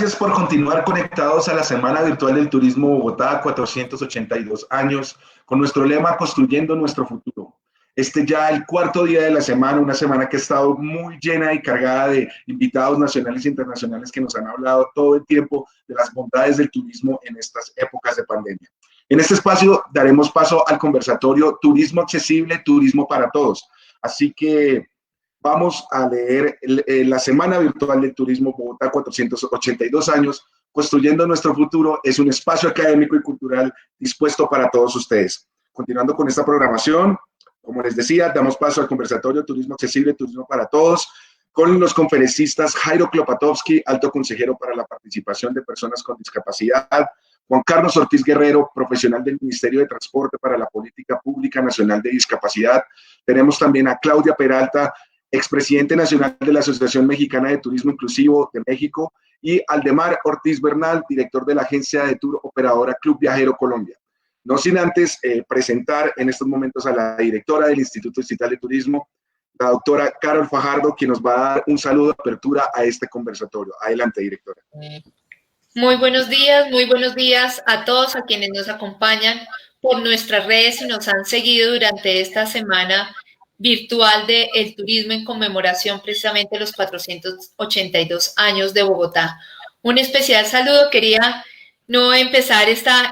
Gracias por continuar conectados a la Semana Virtual del Turismo Bogotá, 482 años, con nuestro lema Construyendo Nuestro Futuro. Este ya el cuarto día de la semana, una semana que ha estado muy llena y cargada de invitados nacionales e internacionales que nos han hablado todo el tiempo de las bondades del turismo en estas épocas de pandemia. En este espacio daremos paso al conversatorio Turismo Accesible, Turismo para Todos. Así que vamos a leer la Semana Virtual del Turismo Bogotá, 482 años, Construyendo Nuestro Futuro. Es un espacio académico y cultural dispuesto para todos ustedes. Continuando con esta programación, como les decía, damos paso al conversatorio Turismo Accesible, Turismo para Todos, con los conferencistas Jairo Klopatowski, alto consejero para la participación de personas con discapacidad, Juan Carlos Ortiz Guerrero, profesional del Ministerio de Transporte para la Política Pública Nacional de Discapacidad. Tenemos también a Claudia Peralta, expresidente nacional de la Asociación Mexicana de Turismo Inclusivo de México, y Aldemar Ortiz Bernal, director de la agencia de tour operadora Club Viajero Colombia. No sin antes presentar en estos momentos a la directora del Instituto Distrital de Turismo, la doctora Carol Fajardo, quien nos va a dar un saludo de apertura a este conversatorio. Adelante, directora. Muy buenos días a todos a quienes nos acompañan por nuestras redes y nos han seguido durante esta semana virtual del turismo en conmemoración precisamente de los 482 años de Bogotá. Un especial saludo, quería no empezar este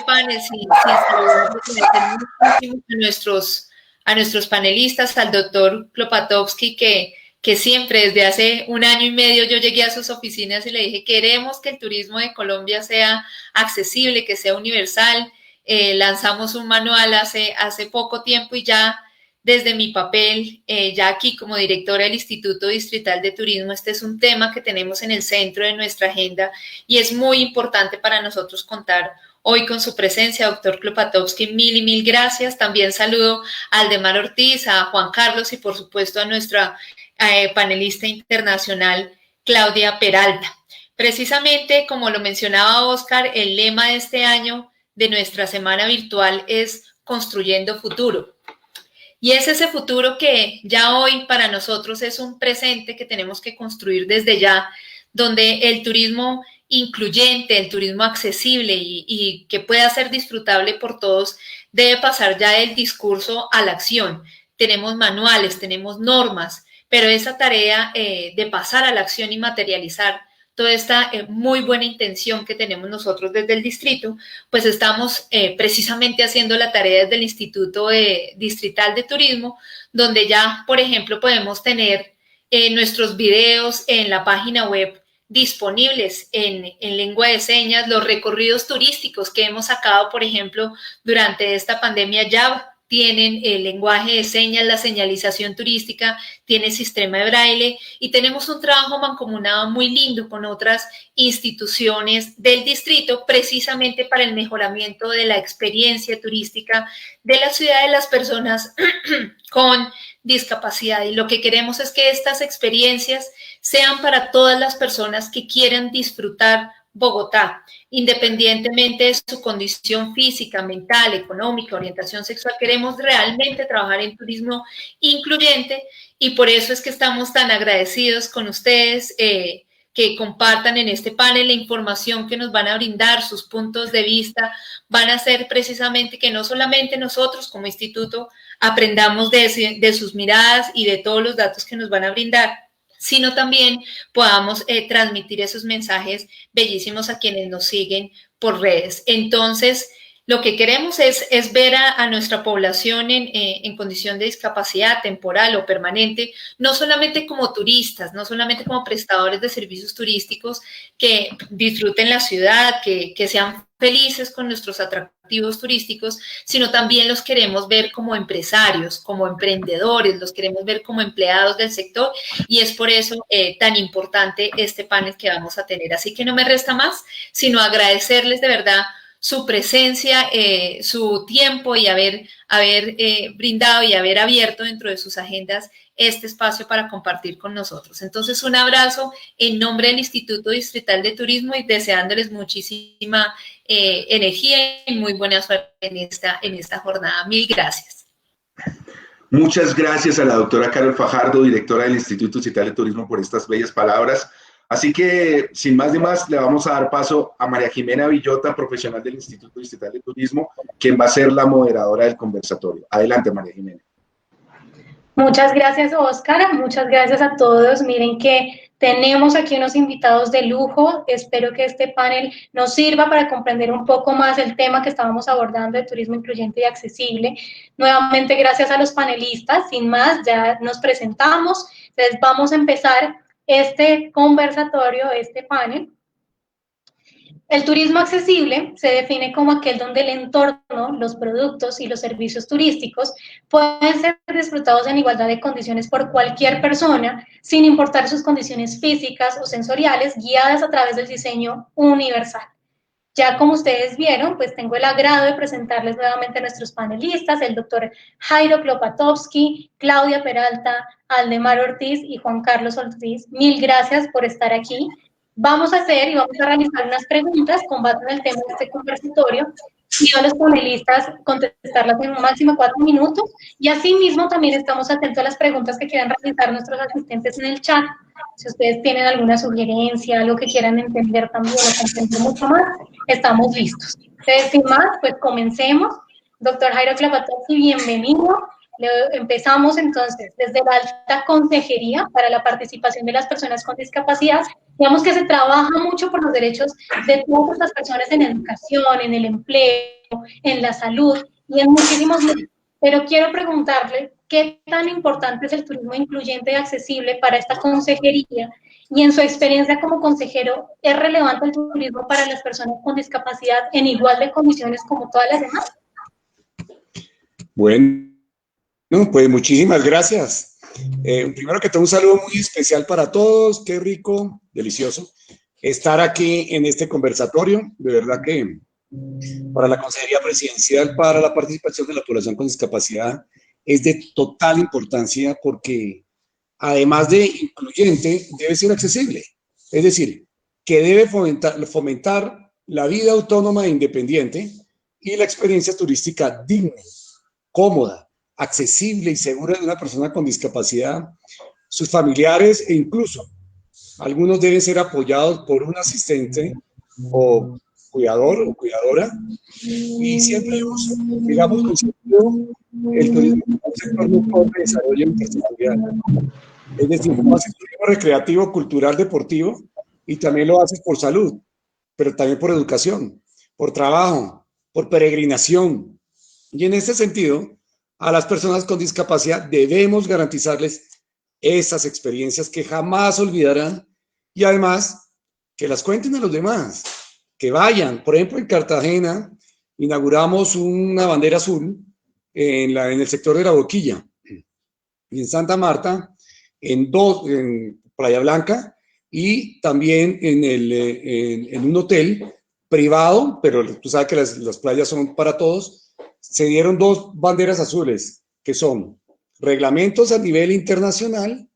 panel sin saludar a nuestros panelistas, al doctor Klopatowski, que siempre desde hace un año y medio yo llegué a sus oficinas y le dije, queremos que el turismo de Colombia sea accesible, que sea universal. Lanzamos un manual hace poco tiempo y ya desde mi papel, ya aquí como directora del Instituto Distrital de Turismo, este es un tema que tenemos en el centro de nuestra agenda y es muy importante para nosotros contar hoy con su presencia, doctor Klopatowski. Mil gracias. También saludo a Aldemar Ortiz, a Juan Carlos y por supuesto a nuestra panelista internacional, Claudia Peralta. Precisamente, como lo mencionaba Oscar, el lema de este año de nuestra semana virtual es Construyendo Futuro. Y es ese futuro que ya hoy para nosotros es un presente que tenemos que construir desde ya, donde el turismo incluyente, el turismo accesible y que pueda ser disfrutable por todos, debe pasar ya del discurso a la acción. Tenemos manuales, tenemos normas, pero esa tarea de pasar a la acción y materializar toda esta muy buena intención que tenemos nosotros desde el distrito, pues estamos precisamente haciendo la tarea desde el Instituto Distrital de Turismo, donde ya, por ejemplo, podemos tener nuestros videos en la página web disponibles en lengua de señas, los recorridos turísticos que hemos sacado, por ejemplo, durante esta pandemia ya tienen el lenguaje de señas, la señalización turística, tiene sistema de braille y tenemos un trabajo mancomunado muy lindo con otras instituciones del distrito precisamente para el mejoramiento de la experiencia turística de la ciudad de las personas con discapacidad. Y lo que queremos es que estas experiencias sean para todas las personas que quieran disfrutar Bogotá, independientemente de su condición física, mental, económica, orientación sexual. Queremos realmente trabajar en turismo incluyente y por eso es que estamos tan agradecidos con ustedes que compartan en este panel la información que nos van a brindar, sus puntos de vista, van a hacer precisamente que no solamente nosotros como instituto aprendamos de sus miradas y de todos los datos que nos van a brindar, sino también podamos transmitir esos mensajes bellísimos a quienes nos siguen por redes. Entonces, lo que queremos es ver a nuestra población en condición de discapacidad temporal o permanente, no solamente como turistas, no solamente como prestadores de servicios turísticos que disfruten la ciudad, que sean felices con nuestros atractivos turísticos, sino también los queremos ver como empresarios, como emprendedores, los queremos ver como empleados del sector y es por eso tan importante este panel que vamos a tener. Así que no me resta más, sino agradecerles de verdad su presencia, su tiempo y haber brindado y haber abierto dentro de sus agendas este espacio para compartir con nosotros. Entonces, un abrazo en nombre del Instituto Distrital de Turismo y deseándoles muchísima energía y muy buena suerte en esta jornada. Mil gracias. Muchas gracias a la doctora Carol Fajardo, directora del Instituto Distrital de Turismo, por estas bellas palabras. Así que, sin más ni más, le vamos a dar paso a María Jimena Villota, profesional del Instituto Distrital de Turismo, quien va a ser la moderadora del conversatorio. Adelante, María Jimena. Muchas gracias, Oscar. Muchas gracias a todos. Miren que tenemos aquí unos invitados de lujo. Espero que este panel nos sirva para comprender un poco más el tema que estábamos abordando de turismo incluyente y accesible. Nuevamente, gracias a los panelistas. Sin más, ya nos presentamos. Entonces, vamos a empezar este conversatorio, este panel. El turismo accesible se define como aquel donde el entorno, los productos y los servicios turísticos pueden ser disfrutados en igualdad de condiciones por cualquier persona, sin importar sus condiciones físicas o sensoriales, guiadas a través del diseño universal. Ya como ustedes vieron, pues tengo el agrado de presentarles nuevamente a nuestros panelistas, el doctor Jairo Klopatowski, Claudia Peralta, Aldemar Ortiz y Juan Carlos Ortiz. Mil gracias por estar aquí. Vamos a hacer y vamos a realizar unas preguntas con base en el tema de este conversatorio y a los panelistas contestarlas en un máximo 4 minutos. Y asimismo también estamos atentos a las preguntas que quieran realizar nuestros asistentes en el chat. Si ustedes tienen alguna sugerencia, algo que quieran entender también o comprender mucho más, estamos listos. Entonces, sin más, pues comencemos. Doctor Jairo Klopatowski, bienvenido. Empezamos entonces desde la alta consejería para la participación de las personas con discapacidad. Digamos que se trabaja mucho por los derechos de todas las personas en educación, en el empleo, en la salud y en muchísimos lugares. Pero quiero preguntarle qué tan importante es el turismo incluyente y accesible para esta consejería y en su experiencia como consejero, ¿es relevante el turismo para las personas con discapacidad en igual de condiciones como todas las demás? Bueno, pues muchísimas gracias. Primero que todo, un saludo muy especial para todos. Qué rico, delicioso estar aquí en este conversatorio. De verdad que para la Consejería Presidencial para la participación de la población con discapacidad es de total importancia porque además de incluyente, debe ser accesible. Es decir, que debe fomentar la vida autónoma e independiente y la experiencia turística digna, cómoda, accesible y segura de una persona con discapacidad, sus familiares e incluso algunos deben ser apoyados por un asistente o cuidador o cuidadora. Y siempre hemos, digamos, considerado el turismo como un sector de desarrollo intersectorial. Es decir, no haces turismo recreativo, cultural, deportivo y también lo haces por salud, pero también por educación, por trabajo, por peregrinación. Y en ese sentido, a las personas con discapacidad debemos garantizarles esas experiencias que jamás olvidarán y además que las cuenten a los demás, que vayan. Por ejemplo, en Cartagena inauguramos una bandera azul en el sector de la Boquilla y en Santa Marta, en Playa Blanca y también en un hotel privado, pero tú sabes que las playas son para todos. Se dieron 2 banderas azules, que son reglamentos a nivel internacional,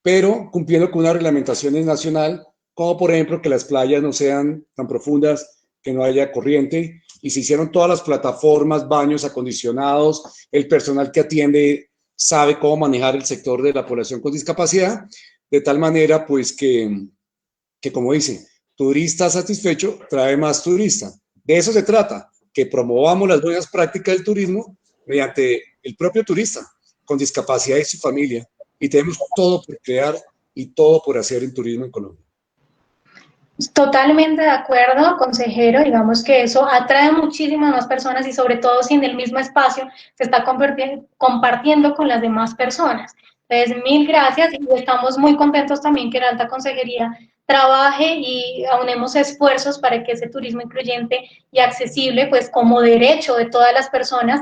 pero cumpliendo con una reglamentación nacional, como por ejemplo que las playas no sean tan profundas, que no haya corriente, y se hicieron todas las plataformas, baños acondicionados, el personal que atiende sabe cómo manejar el sector de la población con discapacidad, de tal manera pues que como dice, turista satisfecho trae más turista. De eso se trata, que promovamos las buenas prácticas del turismo mediante el propio turista con discapacidad y su familia. Y tenemos todo por crear y todo por hacer en turismo en Colombia. Totalmente de acuerdo, consejero. Digamos que eso atrae muchísimas más personas y sobre todo si en el mismo espacio se está compartiendo con las demás personas. Entonces, mil gracias y estamos muy contentos también que la Alta Consejería trabaje y aunemos esfuerzos para que ese turismo incluyente y accesible, pues como derecho de todas las personas,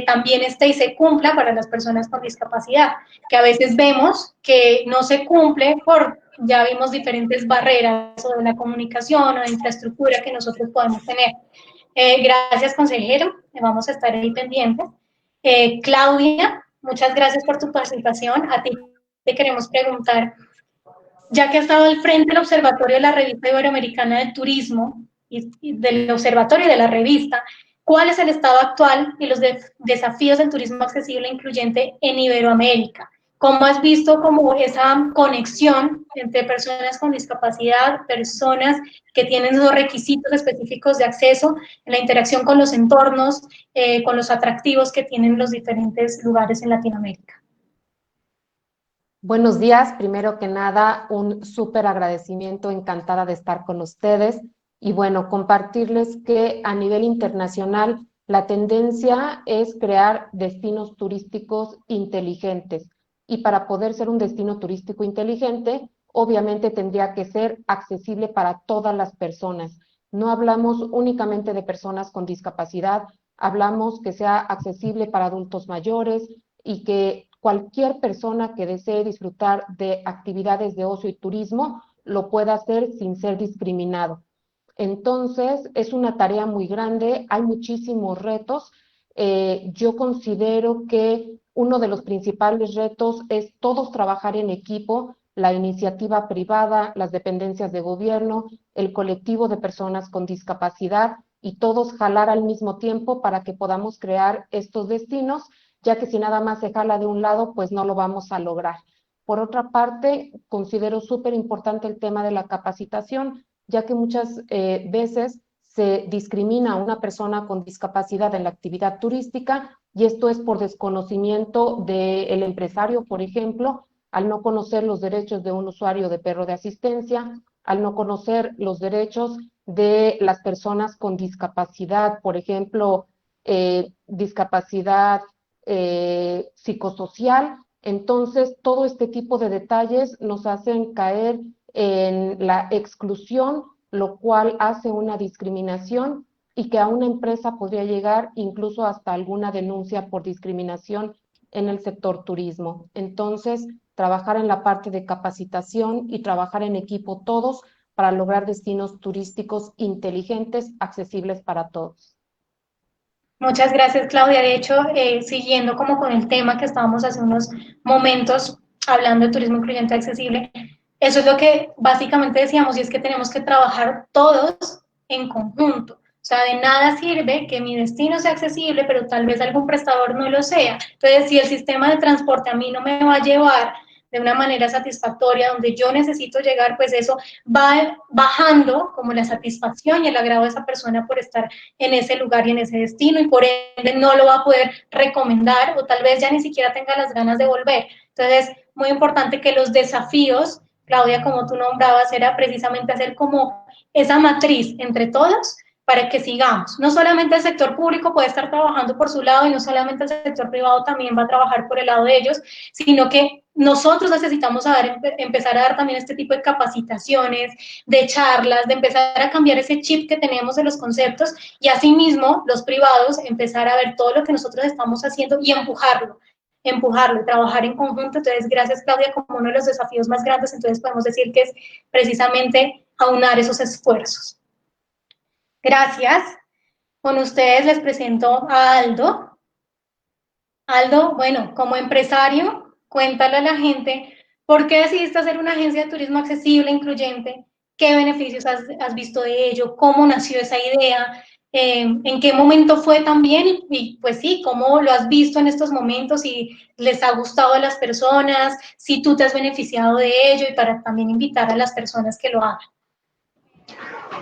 también esté y se cumpla para las personas con discapacidad, que a veces vemos que no se cumple ya vimos diferentes barreras o de la comunicación o de infraestructura que nosotros podemos tener. Gracias, consejero, vamos a estar ahí pendientes. Claudia, muchas gracias por tu participación. A ti te queremos preguntar, ya que ha estado al frente del Observatorio de la Revista Iberoamericana del Turismo y del Observatorio de la Revista, ¿cuál es el estado actual y los desafíos del turismo accesible e incluyente en Iberoamérica? ¿Cómo has visto como esa conexión entre personas con discapacidad, personas que tienen esos requisitos específicos de acceso en la interacción con los entornos, con los atractivos que tienen los diferentes lugares en Latinoamérica? Buenos días, primero que nada, un súper agradecimiento, encantada de estar con ustedes y bueno, compartirles que a nivel internacional la tendencia es crear destinos turísticos inteligentes y para poder ser un destino turístico inteligente, obviamente tendría que ser accesible para todas las personas. No hablamos únicamente de personas con discapacidad, hablamos que sea accesible para adultos mayores y que cualquier persona que desee disfrutar de actividades de ocio y turismo lo pueda hacer sin ser discriminado. Entonces, es una tarea muy grande, hay muchísimos retos. Yo considero que uno de los principales retos es todos trabajar en equipo, la iniciativa privada, las dependencias de gobierno, el colectivo de personas con discapacidad y todos jalar al mismo tiempo para que podamos crear estos destinos, ya que si nada más se jala de un lado, pues no lo vamos a lograr. Por otra parte, considero súper importante el tema de la capacitación, ya que muchas veces se discrimina a una persona con discapacidad en la actividad turística y esto es por desconocimiento del empresario, por ejemplo, al no conocer los derechos de un usuario de perro de asistencia, al no conocer los derechos de las personas con discapacidad, por ejemplo, discapacidad psicosocial. Entonces, todo este tipo de detalles nos hacen caer en la exclusión, lo cual hace una discriminación y que a una empresa podría llegar incluso hasta alguna denuncia por discriminación en el sector turismo. Entonces, trabajar en la parte de capacitación y trabajar en equipo todos para lograr destinos turísticos inteligentes, accesibles para todos. Muchas gracias, Claudia. De hecho, siguiendo como con el tema que estábamos hace unos momentos hablando de turismo incluyente accesible, eso es lo que básicamente decíamos, y es que tenemos que trabajar todos en conjunto. O sea, de nada sirve que mi destino sea accesible, pero tal vez algún prestador no lo sea. Entonces, si el sistema de transporte a mí no me va a llevar de una manera satisfactoria, donde yo necesito llegar, pues eso va bajando como la satisfacción y el agrado de esa persona por estar en ese lugar y en ese destino, y por ende no lo va a poder recomendar, o tal vez ya ni siquiera tenga las ganas de volver. Entonces, muy importante que los desafíos, Claudia, como tú nombrabas, era precisamente hacer como esa matriz entre todos para que sigamos. No solamente el sector público puede estar trabajando por su lado y no solamente el sector privado también va a trabajar por el lado de ellos, sino que nosotros necesitamos empezar a dar también este tipo de capacitaciones, de charlas, de empezar a cambiar ese chip que tenemos de los conceptos y asimismo los privados empezar a ver todo lo que nosotros estamos haciendo y empujarlo, trabajar en conjunto. Entonces, gracias, Claudia, como uno de los desafíos más grandes, entonces podemos decir que es precisamente aunar esos esfuerzos. Gracias. Con ustedes les presento a Aldo. Aldo, bueno, como empresario, cuéntale a la gente por qué decidiste hacer una agencia de turismo accesible, incluyente, qué beneficios has visto de ello, cómo nació esa idea, en qué momento fue también, y pues sí, cómo lo has visto en estos momentos, si les ha gustado a las personas, si tú te has beneficiado de ello, y para también invitar a las personas que lo hagan.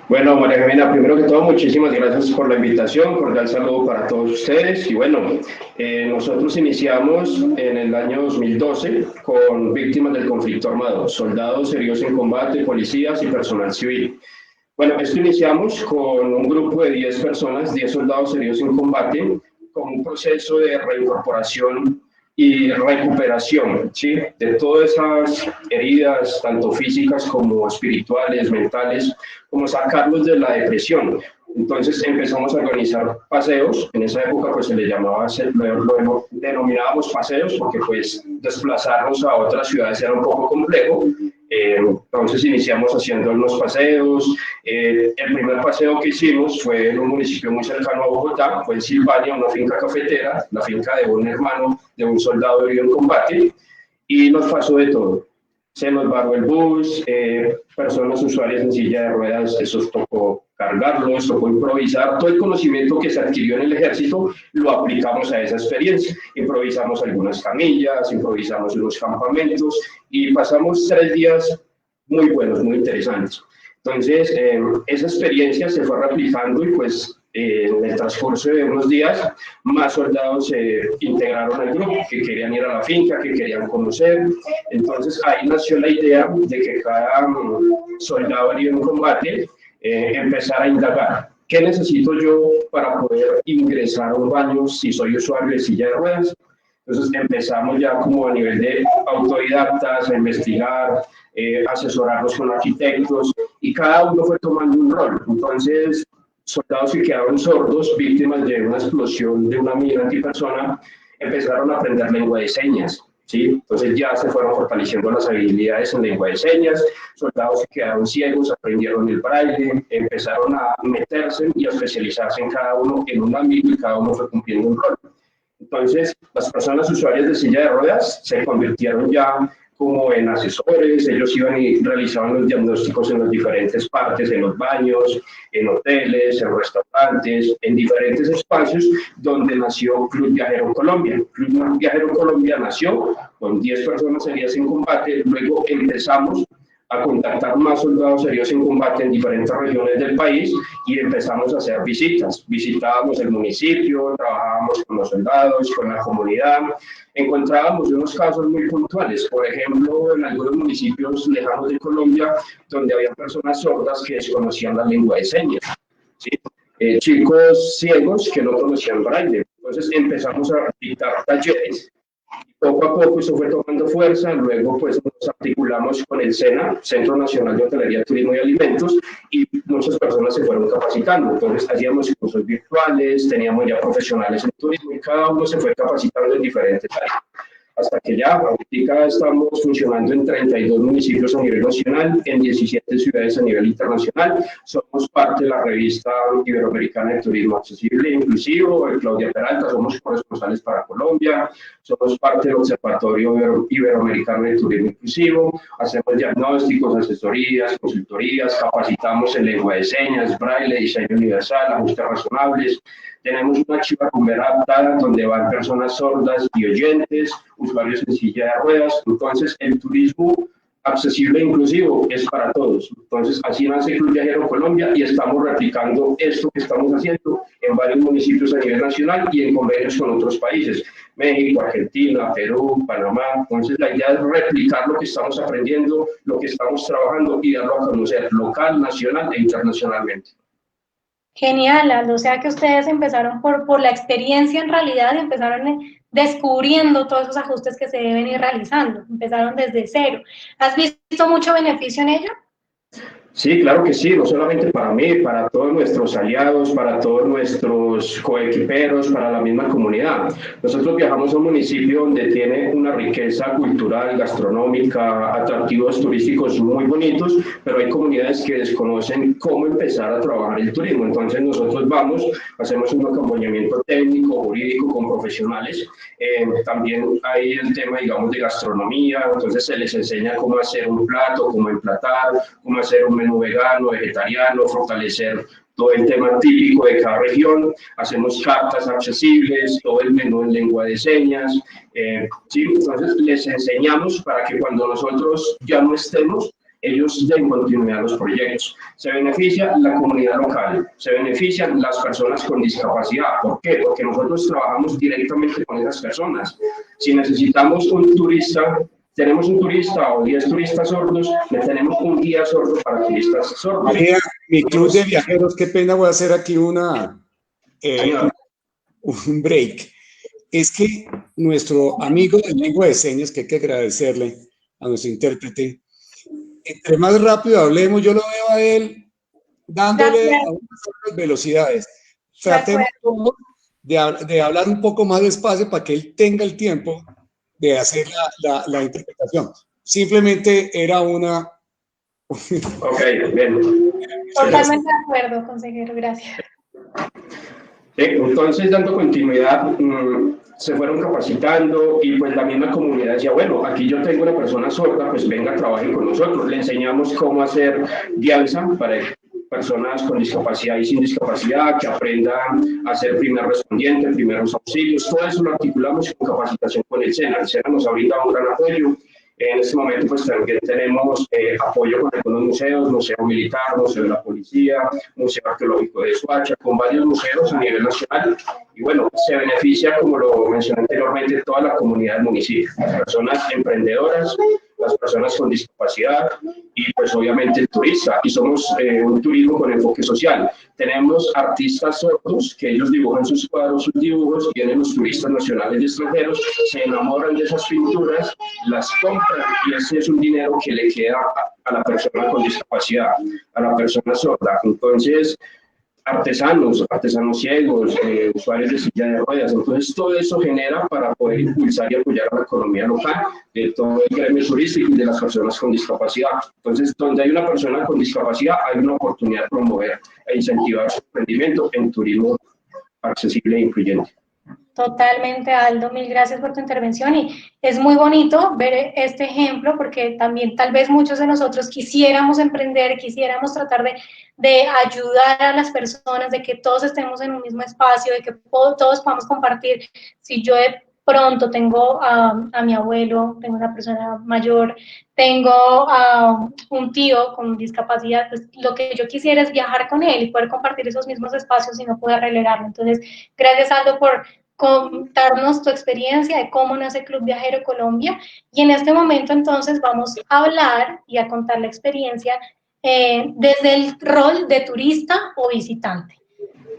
Bueno, María Jimena, primero que todo, muchísimas gracias por la invitación, cordial saludo para todos ustedes. Y bueno, nosotros iniciamos en el año 2012 con víctimas del conflicto armado, soldados heridos en combate, policías y personal civil. Bueno, esto iniciamos con un grupo de 10 personas, 10 soldados heridos en combate, con un proceso de reincorporación y recuperación, ¿sí?, de todas esas heridas, tanto físicas como espirituales, mentales, como sacarlos de la depresión. Entonces empezamos a organizar paseos. En esa época pues se le llamaba, lo denominábamos paseos, porque pues desplazarnos a otras ciudades era un poco complejo. Entonces iniciamos haciendo unos paseos. El primer paseo que hicimos fue en un municipio muy cercano a Bogotá, fue en Silvania, una finca cafetera, la finca de un hermano de un soldado herido en combate, y nos pasó de todo. Se nos barró el bus, personas usuarias en silla de ruedas, eso tocó cargarlos, tocó improvisar. Todo el conocimiento que se adquirió en el ejército lo aplicamos a esa experiencia. Improvisamos algunas camillas, improvisamos unos campamentos y pasamos 3 días muy buenos, muy interesantes. Entonces, esa experiencia se fue replicando y pues en el transcurso de unos días, más soldados se integraron al grupo, que querían ir a la finca, que querían conocer. Entonces, ahí nació la idea de que cada soldado herido en combate empezara a indagar. ¿Qué necesito yo para poder ingresar a un baño si soy usuario de silla de ruedas? Entonces empezamos ya como a nivel de autodidactas a investigar, asesorarnos con arquitectos y cada uno fue tomando un rol. Entonces, soldados que quedaron sordos, víctimas de una explosión de una mina antipersona, empezaron a aprender lengua de señas. ¿Sí? Entonces ya se fueron fortaleciendo las habilidades en lengua de señas, soldados que quedaron ciegos aprendieron el braille, empezaron a meterse y a especializarse en cada uno en un ámbito y cada uno fue cumpliendo un rol. Entonces las personas usuarias de silla de ruedas se convirtieron ya como en asesores, ellos iban y realizaban los diagnósticos en las diferentes partes, en los baños, en hoteles, en restaurantes, en diferentes espacios donde nació Club Viajero Colombia. Club Viajero Colombia nació con 10 personas heridas en combate, luego empezamos a contactar más soldados heridos en combate en diferentes regiones del país y empezamos a hacer visitas. Visitábamos el municipio, trabajábamos con los soldados, con la comunidad, encontrábamos unos casos muy puntuales, por ejemplo, en algunos municipios lejanos de Colombia, donde había personas sordas que desconocían la lengua de señas, ¿sí? Chicos ciegos que no conocían braille. Entonces empezamos a dictar talleres. Poco a poco eso fue tomando fuerza, luego pues nos articulamos con el SENA, Centro Nacional de Hotelería, Turismo y Alimentos, y muchas personas se fueron capacitando. Entonces hacíamos cursos virtuales, teníamos ya profesionales en turismo y cada uno se fue capacitando en diferentes áreas. Hasta que ya, ahorita estamos funcionando en 32 municipios a nivel nacional, en 17 ciudades a nivel internacional. Somos parte de la revista Iberoamericana de Turismo Accesible e Inclusivo, Claudia Peralta, somos corresponsales para Colombia, somos parte del Observatorio Iberoamericano de Turismo Inclusivo, hacemos diagnósticos, asesorías, consultorías, capacitamos en lengua de señas, braille, diseño universal, ajustes razonables. Tenemos una chiva rumbera donde van personas sordas y oyentes, usuarios en silla de ruedas. Entonces, el turismo accesible e inclusivo es para todos. Entonces, así nace Club Viajero Colombia y estamos replicando esto que estamos haciendo en varios municipios a nivel nacional y en convenios con otros países, México, Argentina, Perú, Panamá. Entonces, la idea es replicar lo que estamos aprendiendo, lo que estamos trabajando y darlo a conocer local, nacional e internacionalmente. Genial, Aldo. O sea que ustedes empezaron por la experiencia en realidad y empezaron descubriendo todos esos ajustes que se deben ir realizando. Empezaron desde cero. ¿Has visto mucho beneficio en ello? Sí, claro que sí, no solamente para mí, para todos nuestros aliados, para todos nuestros coequiperos, para la misma comunidad. Nosotros viajamos a un municipio donde tiene una riqueza cultural, gastronómica, atractivos turísticos muy bonitos, pero hay comunidades que desconocen cómo empezar a trabajar el turismo. Entonces nosotros vamos, hacemos un acompañamiento técnico, jurídico con profesionales. También hay el tema, digamos, de gastronomía, entonces se les enseña cómo hacer un plato, cómo emplatar, cómo hacer un menú vegano, vegetariano, fortalecer todo el tema típico de cada región. Hacemos cartas accesibles, todo el menú en lengua de señas. ¿Sí? Entonces les enseñamos para que cuando nosotros ya no estemos, ellos den continuidad a los proyectos. Se beneficia la comunidad local, se benefician las personas con discapacidad. ¿Por qué? Porque nosotros trabajamos directamente con esas personas. Si necesitamos un turista, tenemos un turista o 10 turistas sordos, le tenemos un guía sordo para turistas sordos. María, mi club de viajeros, qué pena, voy a hacer aquí un break. Es que nuestro amigo de lengua de señas, que hay que agradecerle a nuestro intérprete, entre más rápido hablemos, yo lo veo a él dándole a unas velocidades. Tratemos de hablar un poco más despacio para que él tenga el tiempo de hacer la interpretación. Simplemente era una... Ok, bien. Totalmente de acuerdo, consejero, gracias. Entonces, dando continuidad, se fueron capacitando y pues la misma comunidad decía, bueno, aquí yo tengo una persona sorda, pues venga, trabaje con nosotros. Le enseñamos cómo hacer guianza para personas con discapacidad y sin discapacidad, que aprendan a ser primer respondiente, primeros auxilios. Todo eso lo articulamos con capacitación con el SENA. El SENA nos ha brindado un gran apoyo. En este momento pues también tenemos apoyo con algunos museos, Museo Militar, Museo de la Policía, Museo Arqueológico de Soacha, con varios museos a nivel nacional. Y bueno, se beneficia, como lo mencioné anteriormente, toda la comunidad del municipio, las personas emprendedoras, las personas con discapacidad y pues obviamente el turista. Y somos un turismo con enfoque social. Tenemos artistas sordos que ellos dibujan sus cuadros, sus dibujos, vienen los turistas nacionales y extranjeros, se enamoran de esas pinturas, las compran y ese es un dinero que le queda a la persona con discapacidad, a la persona sorda. Entonces, artesanos ciegos, usuarios de silla de ruedas. Entonces, todo eso genera para poder impulsar y apoyar a la economía local, de todo el gremio turístico y de las personas con discapacidad. Entonces, donde hay una persona con discapacidad, hay una oportunidad de promover e incentivar su emprendimiento en turismo accesible e incluyente. Totalmente, Aldo, mil gracias por tu intervención y es muy bonito ver este ejemplo porque también tal vez muchos de nosotros quisiéramos emprender, quisiéramos tratar de ayudar a las personas, de que todos estemos en un mismo espacio, de que todos podamos compartir. Si yo de pronto tengo a mi abuelo, tengo una persona mayor, tengo a un tío con discapacidad, pues lo que yo quisiera es viajar con él y poder compartir esos mismos espacios y no poder relegarlo. Entonces, gracias, Aldo, por contarnos tu experiencia de cómo nace Club Viajero Colombia y en este momento entonces vamos a hablar y a contar la experiencia desde el rol de turista o visitante.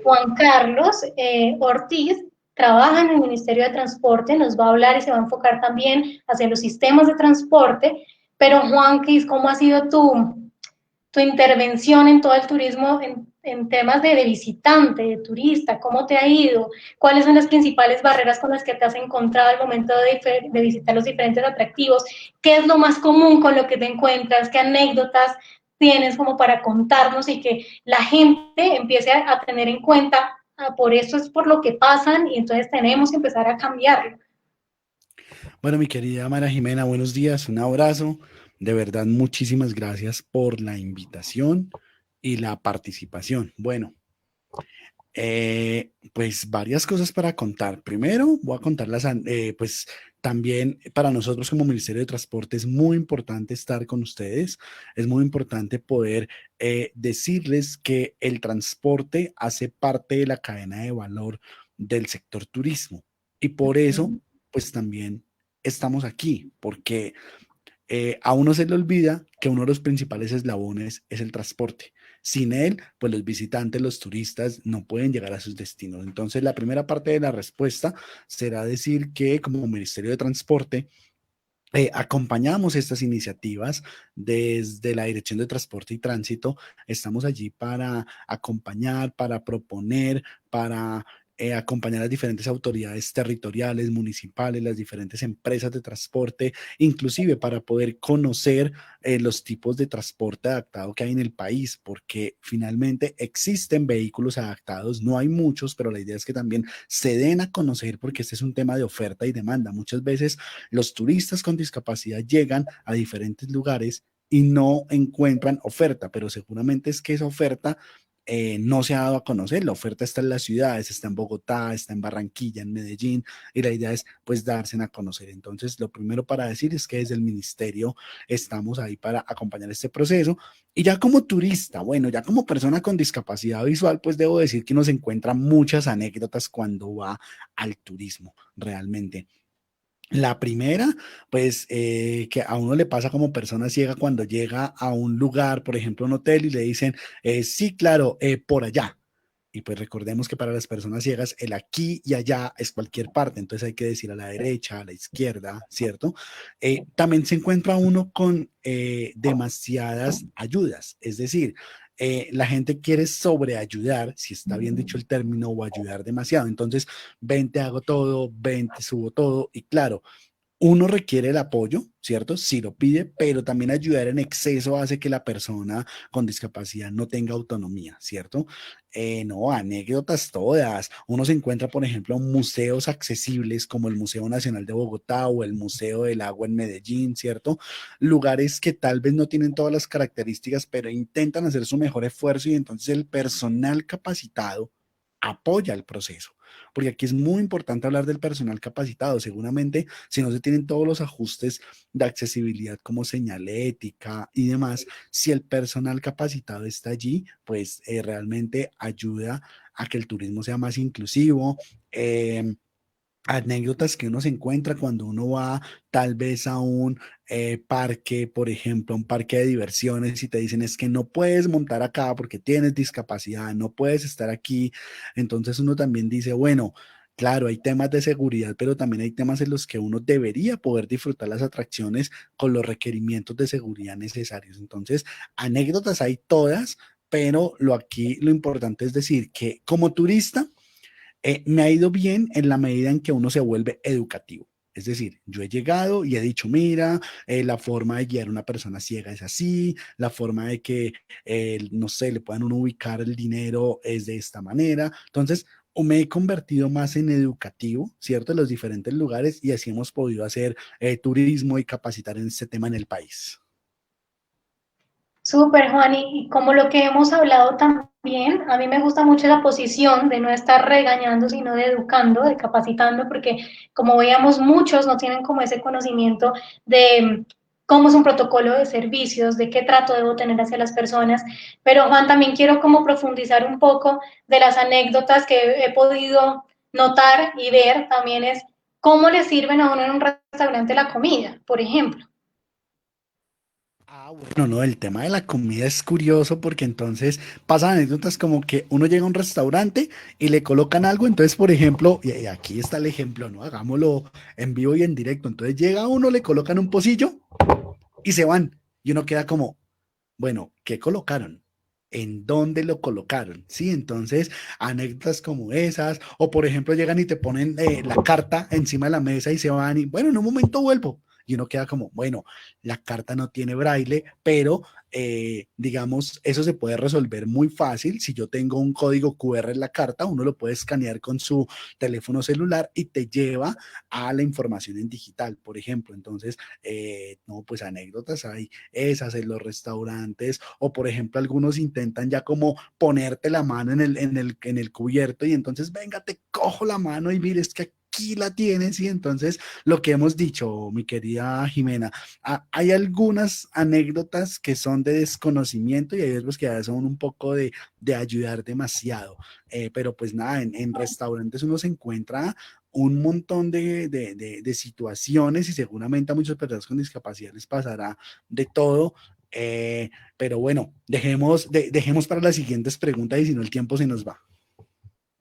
Juan Carlos Ortiz trabaja en el Ministerio de Transporte, nos va a hablar y se va a enfocar también hacia los sistemas de transporte, pero Juan, ¿cómo ha sido tu intervención en todo el turismo en temas de visitante, de turista? ¿Cómo te ha ido? ¿Cuáles son las principales barreras con las que te has encontrado al momento de visitar los diferentes atractivos? ¿Qué es lo más común con lo que te encuentras? ¿Qué anécdotas tienes como para contarnos y que la gente empiece a tener en cuenta, por eso es por lo que pasan y entonces tenemos que empezar a cambiarlo? Bueno, mi querida Mara Jimena, buenos días, un abrazo. De verdad, muchísimas gracias por la invitación y la participación. Bueno, pues varias cosas para contar. Primero, voy a contarlas, pues también para nosotros como Ministerio de Transporte es muy importante estar con ustedes, es muy importante poder decirles que el transporte hace parte de la cadena de valor del sector turismo y por eso, pues también estamos aquí, porque a uno se le olvida que uno de los principales eslabones es el transporte. Sin él, pues los visitantes, los turistas no pueden llegar a sus destinos. Entonces, la primera parte de la respuesta será decir que como Ministerio de Transporte acompañamos estas iniciativas desde la Dirección de Transporte y Tránsito. Estamos allí para acompañar, para proponer, para acompañar a las diferentes autoridades territoriales, municipales, las diferentes empresas de transporte, inclusive para poder conocer los tipos de transporte adaptado que hay en el país, porque finalmente existen vehículos adaptados, no hay muchos, pero la idea es que también se den a conocer porque este es un tema de oferta y demanda. Muchas veces los turistas con discapacidad llegan a diferentes lugares y no encuentran oferta, pero seguramente es que esa oferta no se ha dado a conocer. La oferta está en las ciudades, está en Bogotá, está en Barranquilla, en Medellín, y la idea es pues darse a conocer. Entonces, lo primero para decir es que desde el ministerio estamos ahí para acompañar este proceso. Y ya como turista, bueno, ya como persona con discapacidad visual, pues debo decir que uno se encuentra muchas anécdotas cuando va al turismo, realmente. La primera, pues que a uno le pasa como persona ciega cuando llega a un lugar, por ejemplo, un hotel y le dicen, sí, claro, por allá. Y pues recordemos que para las personas ciegas el aquí y allá es cualquier parte, entonces hay que decir a la derecha, a la izquierda, ¿cierto? También se encuentra uno con demasiadas ayudas, es decir, la gente quiere sobreayudar, si está bien dicho el término, o ayudar demasiado. Entonces, ven, te hago todo, ven, te subo todo. Y claro, uno requiere el apoyo, ¿cierto? Si lo pide, pero también ayudar en exceso hace que la persona con discapacidad no tenga autonomía, ¿cierto? No, anécdotas todas. Uno se encuentra, por ejemplo, en museos accesibles como el Museo Nacional de Bogotá o el Museo del Agua en Medellín, ¿cierto? Lugares que tal vez no tienen todas las características, pero intentan hacer su mejor esfuerzo y entonces el personal capacitado apoya el proceso. Porque aquí es muy importante hablar del personal capacitado. Seguramente, si no se tienen todos los ajustes de accesibilidad como señalética y demás, si el personal capacitado está allí, pues realmente ayuda a que el turismo sea más inclusivo. Anécdotas que uno se encuentra cuando uno va tal vez a un parque, por ejemplo, un parque de diversiones y te dicen es que no puedes montar acá porque tienes discapacidad, no puedes estar aquí. Entonces uno también dice, bueno, claro, hay temas de seguridad, pero también hay temas en los que uno debería poder disfrutar las atracciones con los requerimientos de seguridad necesarios. Entonces, anécdotas hay todas, pero lo importante es decir que como turista, me ha ido bien en la medida en que uno se vuelve educativo. Es decir, yo he llegado y he dicho, mira, la forma de guiar a una persona ciega es así, la forma de que, no sé, le puedan uno ubicar el dinero es de esta manera. Entonces, o me he convertido más en educativo, ¿cierto? En los diferentes lugares y así hemos podido hacer turismo y capacitar en este tema en el país. Súper, Juan, y como lo que hemos hablado también, a mí me gusta mucho la posición de no estar regañando, sino de educando, de capacitando, porque como veíamos, muchos no tienen como ese conocimiento de cómo es un protocolo de servicios, de qué trato debo tener hacia las personas. Pero, Juan, también quiero como profundizar un poco de las anécdotas que he podido notar y ver, también es cómo le sirven a uno en un restaurante la comida, por ejemplo. Bueno, no, el tema de la comida es curioso porque entonces pasan anécdotas como que uno llega a un restaurante y le colocan algo, entonces por ejemplo, y aquí está el ejemplo, ¿no? Hagámoslo en vivo y en directo, entonces llega uno, le colocan un pocillo y se van y uno queda como, bueno, ¿qué colocaron? ¿En dónde lo colocaron? Sí, entonces anécdotas como esas, o por ejemplo llegan y te ponen la carta encima de la mesa y se van y bueno, en un momento vuelvo. Y uno queda como, bueno, la carta no tiene braille, pero digamos, eso se puede resolver muy fácil. Si yo tengo un código QR en la carta, uno lo puede escanear con su teléfono celular y te lleva a la información en digital, por ejemplo. Entonces, no, pues anécdotas hay esas en los restaurantes, o por ejemplo, algunos intentan ya como ponerte la mano en el cubierto y entonces, venga, te cojo la mano y mire, es que aquí la tienes y entonces lo que hemos dicho, mi querida Jimena, hay algunas anécdotas que son de desconocimiento y hay otros que son un poco de ayudar demasiado, pero pues nada, en restaurantes uno se encuentra un montón de situaciones y seguramente a muchas personas con discapacidad les pasará de todo. Pero bueno, dejemos para las siguientes preguntas y si no el tiempo se nos va.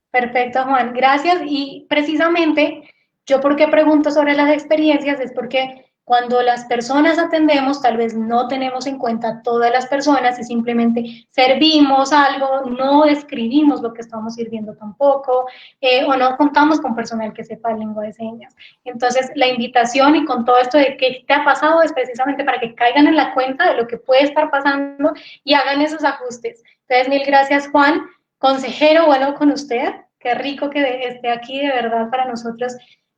Perfecto, Juan, gracias. Y precisamente yo por qué pregunto sobre las experiencias es porque cuando las personas atendemos, tal vez no tenemos en cuenta todas las personas y simplemente servimos algo, no escribimos lo que estamos sirviendo tampoco, o no contamos con personal que sepa lengua de señas. Entonces, la invitación y con todo esto de qué te ha pasado es precisamente para que caigan en la cuenta de lo que puede estar pasando y hagan esos ajustes. Entonces, mil gracias, Juan. Consejero, bueno, con usted, qué rico que esté aquí, de verdad, para nosotros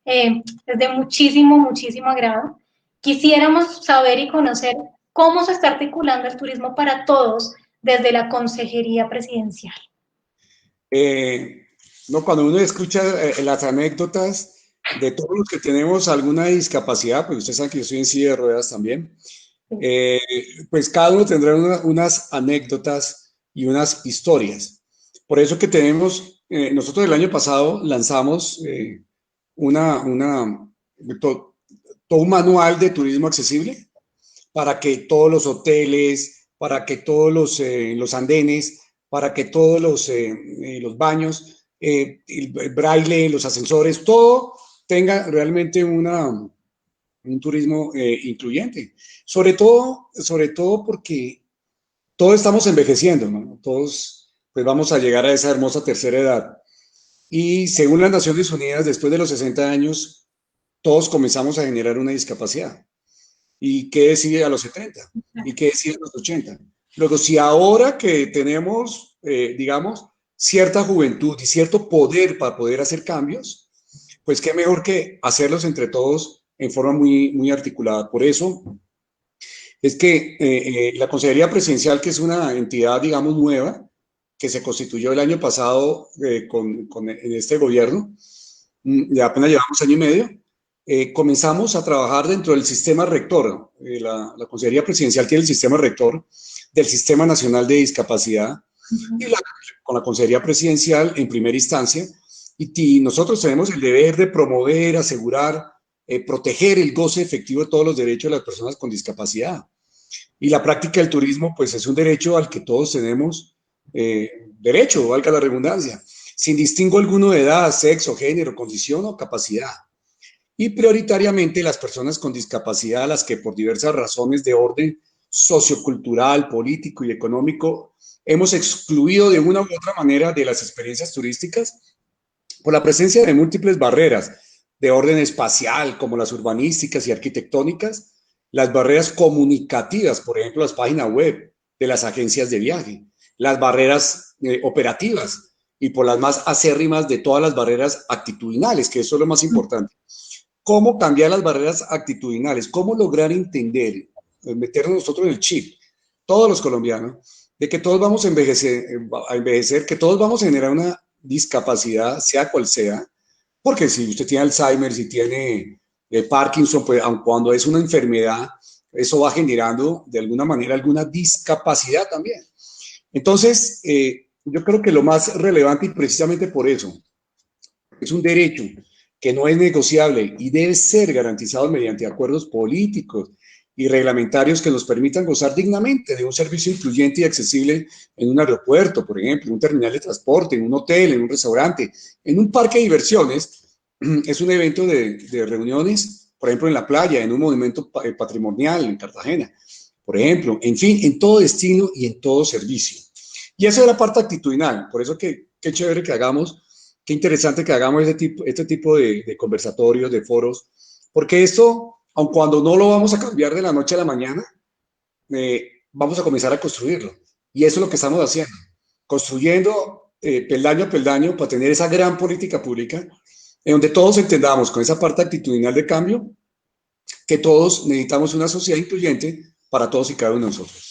es de muchísimo, muchísimo agrado. Quisiéramos saber y conocer cómo se está articulando el turismo para todos desde la Consejería Presidencial. No, cuando uno escucha las anécdotas de todos los que tenemos alguna discapacidad, pues ustedes saben que yo estoy en silla de ruedas también, pues cada uno tendrá unas anécdotas y unas historias. Por eso que tenemos, nosotros el año pasado lanzamos todo un manual de turismo accesible para que todos los hoteles, para que todos los andenes, para que todos los baños, el braille, los ascensores, todo tenga realmente un turismo incluyente. Sobre todo porque todos estamos envejeciendo, ¿no? Todos pues vamos a llegar a esa hermosa tercera edad. Y según las Naciones Unidas, después de los 60 años, todos comenzamos a generar una discapacidad. ¿Y qué decide a los 70? ¿Y qué decide a los 80? Luego, si ahora que tenemos, digamos, cierta juventud y cierto poder para poder hacer cambios, pues qué mejor que hacerlos entre todos en forma muy articulada. Por eso es que la Consejería Presidencial, que es una entidad, digamos, nueva, que se constituyó el año pasado en este gobierno, ya apenas llevamos año y medio, comenzamos a trabajar dentro del sistema rector. La Consejería Presidencial tiene el sistema rector del Sistema Nacional de Discapacidad y con la Consejería Presidencial en primera instancia. Y nosotros tenemos el deber de promover, asegurar, proteger el goce efectivo de todos los derechos de las personas con discapacidad. Y la práctica del turismo, pues es un derecho al que todos tenemos derecho, valga la redundancia, sin distingo alguno de edad, sexo, género, condición o capacidad. Y prioritariamente las personas con discapacidad, las que por diversas razones de orden sociocultural, político y económico hemos excluido de una u otra manera de las experiencias turísticas por la presencia de múltiples barreras de orden espacial, como las urbanísticas y arquitectónicas, las barreras comunicativas, por ejemplo, las páginas web de las agencias de viaje, las barreras operativas y por las más acérrimas de todas las barreras actitudinales, que eso es lo más importante. ¿Cómo cambiar las barreras actitudinales? ¿Cómo lograr entender, meternos nosotros en el chip, todos los colombianos, de que todos vamos a envejecer, que todos vamos a generar una discapacidad, sea cual sea? Porque si usted tiene Alzheimer, si tiene Parkinson, pues aun cuando es una enfermedad, eso va generando de alguna manera alguna discapacidad también. Entonces, yo creo que lo más relevante, y precisamente por eso, es un derecho que no es negociable y debe ser garantizado mediante acuerdos políticos y reglamentarios que nos permitan gozar dignamente de un servicio incluyente y accesible en un aeropuerto, por ejemplo, en un terminal de transporte, en un hotel, en un restaurante, en un parque de diversiones. Es un evento de reuniones, por ejemplo, en la playa, en un monumento patrimonial en Cartagena, por ejemplo, en fin, en todo destino y en todo servicio. Y esa es la parte actitudinal, por eso qué chévere que hagamos, qué interesante que hagamos este tipo de conversatorios, de foros, porque esto, aun cuando no lo vamos a cambiar de la noche a la mañana, vamos a comenzar a construirlo. Y eso es lo que estamos haciendo, construyendo peldaño a peldaño para tener esa gran política pública en donde todos entendamos con esa parte actitudinal de cambio que todos necesitamos una sociedad incluyente para todos y cada uno de nosotros.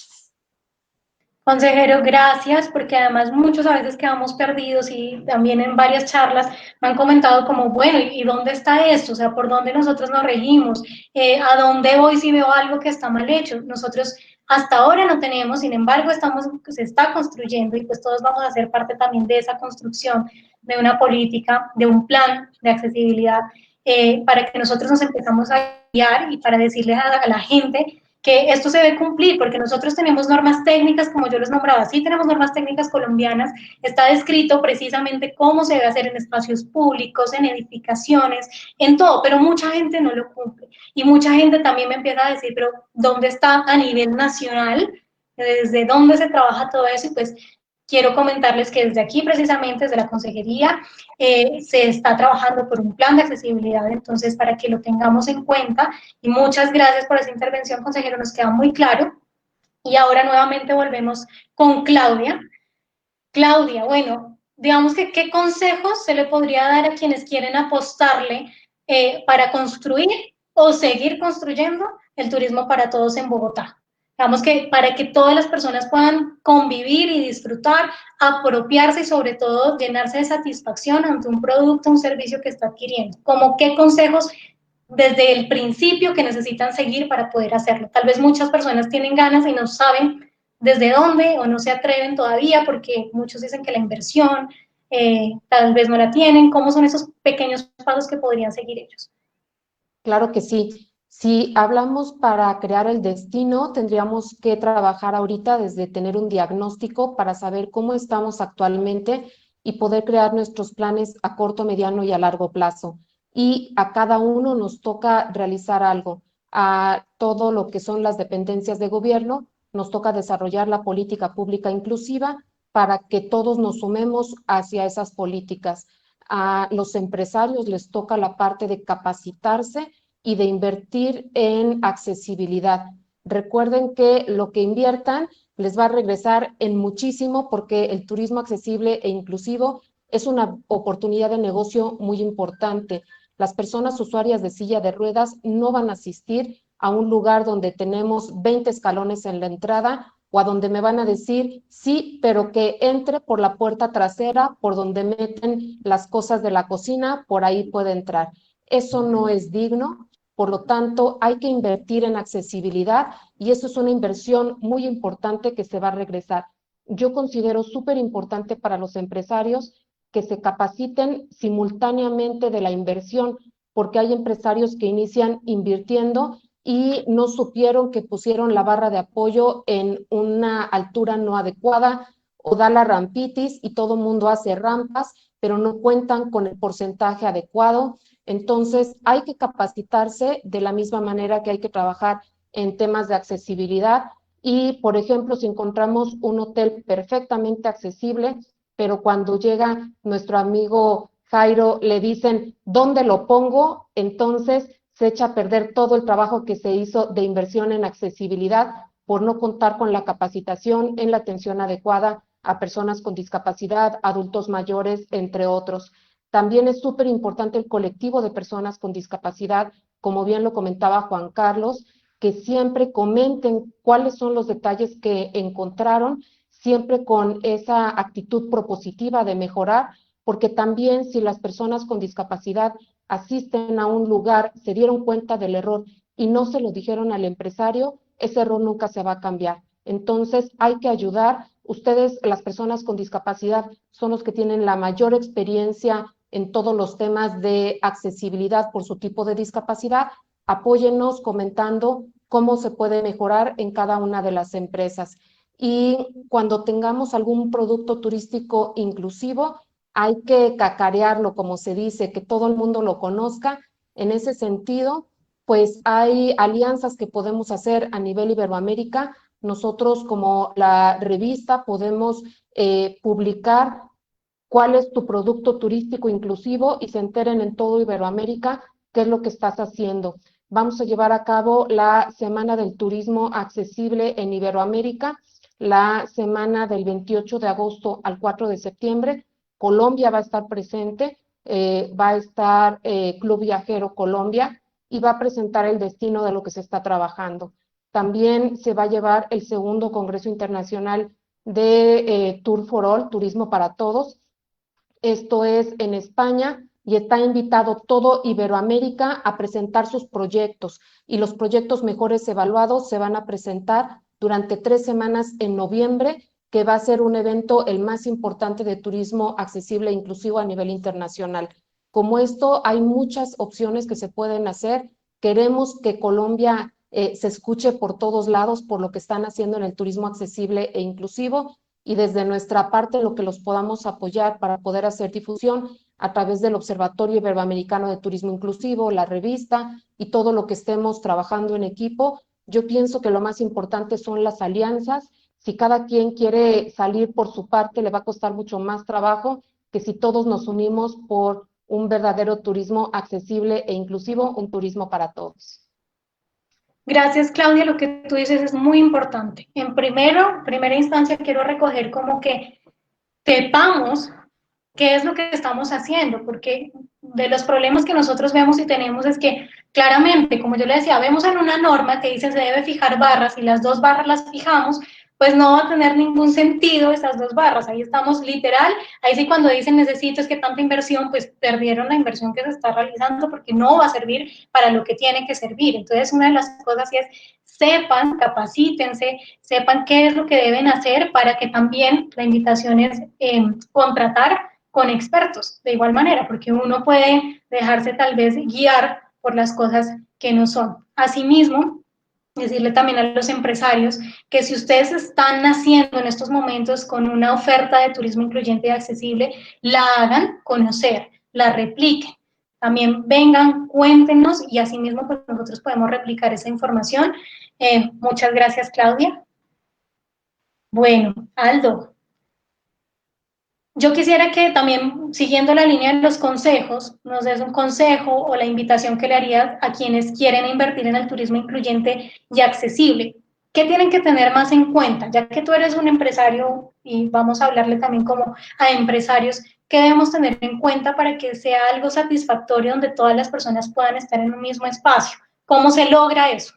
Consejero, gracias, porque además muchos a veces quedamos perdidos y también en varias charlas me han comentado como, bueno, ¿y dónde está esto? O sea, ¿por dónde nosotros nos regimos? ¿A dónde voy si veo algo que está mal hecho? Nosotros hasta ahora no tenemos, sin embargo, se está construyendo y pues todos vamos a ser parte también de esa construcción de una política, de un plan de accesibilidad, para que nosotros nos empezamos a guiar y para decirle a la gente que esto se debe cumplir, porque nosotros tenemos normas técnicas, como yo les nombraba, sí tenemos normas técnicas colombianas, está descrito precisamente cómo se debe hacer en espacios públicos, en edificaciones, en todo, pero mucha gente no lo cumple. Y mucha gente también me empieza a decir, pero ¿dónde está a nivel nacional? ¿Desde dónde se trabaja todo eso? Y pues quiero comentarles que desde aquí, precisamente desde la Consejería, se está trabajando por un plan de accesibilidad, entonces para que lo tengamos en cuenta. Y muchas gracias por esa intervención, consejero, nos queda muy claro. Y ahora nuevamente volvemos con Claudia. Claudia, bueno, digamos que ¿qué consejos se le podría dar a quienes quieren apostarle para construir o seguir construyendo el turismo para todos en Bogotá? Digamos que para que todas las personas puedan convivir y disfrutar, apropiarse y sobre todo llenarse de satisfacción ante un producto, un servicio que está adquiriendo. ¿Cómo qué consejos desde el principio que necesitan seguir para poder hacerlo? Tal vez muchas personas tienen ganas y no saben desde dónde o no se atreven todavía porque muchos dicen que la inversión tal vez no la tienen. ¿Cómo son esos pequeños pasos que podrían seguir ellos? Claro que sí. Si hablamos para crear el destino, tendríamos que trabajar ahorita desde tener un diagnóstico para saber cómo estamos actualmente y poder crear nuestros planes a corto, mediano y a largo plazo. Y a cada uno nos toca realizar algo. A todo lo que son las dependencias de gobierno, nos toca desarrollar la política pública inclusiva para que todos nos sumemos hacia esas políticas. a los empresarios les toca la parte de capacitarse y de invertir en accesibilidad. Recuerden que lo que inviertan les va a regresar en muchísimo, porque el turismo accesible e inclusivo es una oportunidad de negocio muy importante. Las personas usuarias de silla de ruedas no van a asistir a un lugar donde tenemos 20 escalones en la entrada, o a donde me van a decir, sí, pero que entre por la puerta trasera, por donde meten las cosas de la cocina, por ahí puede entrar. Eso no es digno, por lo tanto, hay que invertir en accesibilidad, y eso es una inversión muy importante que se va a regresar. Yo considero súper importante para los empresarios que se capaciten simultáneamente de la inversión, porque hay empresarios que inician invirtiendo y no supieron que pusieron la barra de apoyo en una altura no adecuada, o da la rampitis y todo el mundo hace rampas, pero no cuentan con el porcentaje adecuado. Entonces, hay que capacitarse de la misma manera que hay que trabajar en temas de accesibilidad. Y, por ejemplo, si encontramos un hotel perfectamente accesible, pero cuando llega nuestro amigo Jairo le dicen, ¿dónde lo pongo? Entonces se echa a perder todo el trabajo que se hizo de inversión en accesibilidad por no contar con la capacitación en la atención adecuada a personas con discapacidad, adultos mayores, entre otros. También es súper importante el colectivo de personas con discapacidad, como bien lo comentaba Juan Carlos, que siempre comenten cuáles son los detalles que encontraron, siempre con esa actitud propositiva de mejorar, porque también si las personas con discapacidad asisten a un lugar, se dieron cuenta del error y no se lo dijeron al empresario, ese error nunca se va a cambiar. Entonces hay que ayudar. Ustedes, las personas con discapacidad, son los que tienen la mayor experiencia en todos los temas de accesibilidad por su tipo de discapacidad. Apóyennos comentando cómo se puede mejorar en cada una de las empresas. Y cuando tengamos algún producto turístico inclusivo, hay que cacarearlo, como se dice, que todo el mundo lo conozca. En ese sentido, pues hay alianzas que podemos hacer a nivel Iberoamérica. Nosotros, como la revista, podemos publicar cuál es tu producto turístico inclusivo y se enteren en todo Iberoamérica qué es lo que estás haciendo. Vamos a llevar a cabo la Semana del Turismo Accesible en Iberoamérica, la semana del 28 de agosto al 4 de septiembre. Colombia va a estar presente, va a estar Club Viajero Colombia, y va a presentar el destino de lo que se está trabajando. También se va a llevar el segundo Congreso Internacional de Tour for All, Turismo para Todos. Esto es en España, y está invitado todo Iberoamérica a presentar sus proyectos, y los proyectos mejores evaluados se van a presentar durante 3 semanas en noviembre, que va a ser un evento el más importante de turismo accesible e inclusivo a nivel internacional. Como esto, hay muchas opciones que se pueden hacer. Queremos que Colombia se escuche por todos lados por lo que están haciendo en el turismo accesible e inclusivo, y desde nuestra parte lo que los podamos apoyar para poder hacer difusión a través del Observatorio Iberoamericano de Turismo Inclusivo, la revista y todo lo que estemos trabajando en equipo. Yo pienso que lo más importante son las alianzas. Si cada quien quiere salir por su parte, le va a costar mucho más trabajo que si todos nos unimos por un verdadero turismo accesible e inclusivo, un turismo para todos. Gracias, Claudia. Lo que tú dices es muy importante. En primera instancia, quiero recoger como que sepamos qué es lo que estamos haciendo, porque de los problemas que nosotros vemos y tenemos es que claramente, como yo le decía, vemos en una norma que dice se debe fijar barras y las 2 barras las fijamos, pues no va a tener ningún sentido esas 2 barras. Ahí estamos literal, ahí sí cuando dicen necesito es que tanta inversión, pues perdieron la inversión que se está realizando porque no va a servir para lo que tiene que servir. Entonces una de las cosas es sepan, capacítense, sepan qué es lo que deben hacer, para que también la invitación es contratar con expertos de igual manera, porque uno puede dejarse tal vez guiar por las cosas que no son. Asimismo, decirle también a los empresarios que si ustedes están naciendo en estos momentos con una oferta de turismo incluyente y accesible, la hagan conocer, la repliquen. También vengan, cuéntenos, y asimismo pues nosotros podemos replicar esa información. Muchas gracias, Claudia. Bueno, Aldo. Yo quisiera que también, siguiendo la línea de los consejos, nos des un consejo o la invitación que le harías a quienes quieren invertir en el turismo incluyente y accesible. ¿Qué tienen que tener más en cuenta? Ya que tú eres un empresario y vamos a hablarle también como a empresarios, ¿qué debemos tener en cuenta para que sea algo satisfactorio donde todas las personas puedan estar en un mismo espacio? ¿Cómo se logra eso?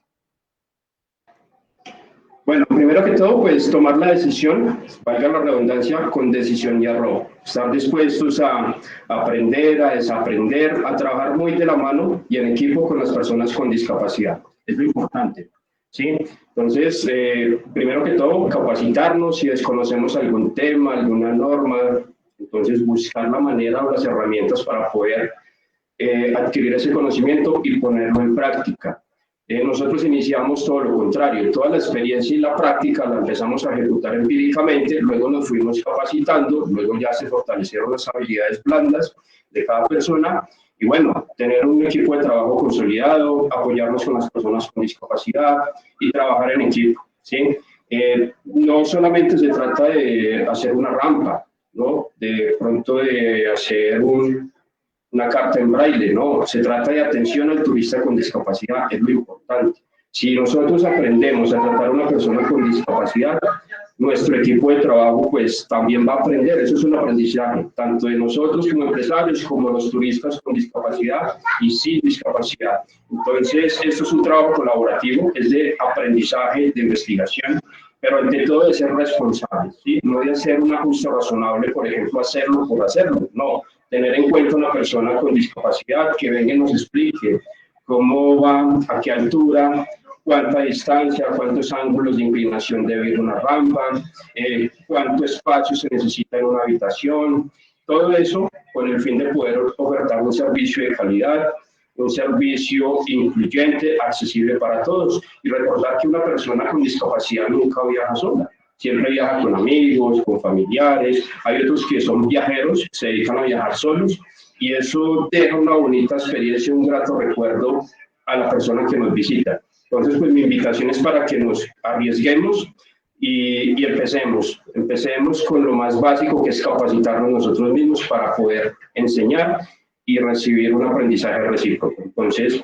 Bueno, primero que todo, pues tomar la decisión, valga la redundancia, con decisión y arrojo. Estar dispuestos a aprender, a desaprender, a trabajar muy de la mano y en equipo con las personas con discapacidad. Es lo importante, ¿sí? Entonces, primero que todo, capacitarnos si desconocemos algún tema, alguna norma, entonces buscar la manera o las herramientas para poder adquirir ese conocimiento y ponerlo en práctica. Nosotros iniciamos todo lo contrario, toda la experiencia y la práctica la empezamos a ejecutar empíricamente, luego nos fuimos capacitando, luego ya se fortalecieron las habilidades blandas de cada persona y bueno, tener un equipo de trabajo consolidado, apoyarnos con las personas con discapacidad y trabajar en equipo, ¿sí? No solamente se trata de hacer una rampa, ¿no? De pronto de hacer una carta en braille, no, se trata de atención al turista con discapacidad, es lo importante. Si nosotros aprendemos a tratar a una persona con discapacidad, nuestro equipo de trabajo pues también va a aprender, eso es un aprendizaje, tanto de nosotros como empresarios, como los turistas con discapacidad y sin discapacidad. Entonces, esto es un trabajo colaborativo, es de aprendizaje, de investigación, pero ante todo de ser responsables, ¿sí? No de hacer un ajuste razonable, por ejemplo, hacerlo por hacerlo, no. Tener en cuenta una persona con discapacidad que venga y nos explique cómo va, a qué altura, cuánta distancia, cuántos ángulos de inclinación debe ir una rampa, cuánto espacio se necesita en una habitación, todo eso con el fin de poder ofertar un servicio de calidad, un servicio incluyente, accesible para todos. Y recordar que una persona con discapacidad nunca viaja sola. Siempre viaja con amigos, con familiares. Hay otros que son viajeros, se dedican a viajar solos y eso deja una bonita experiencia, un grato recuerdo a la persona que nos visita. Entonces, pues mi invitación es para que nos arriesguemos y empecemos con lo más básico, que es capacitarnos nosotros mismos para poder enseñar y recibir un aprendizaje recíproco. Entonces,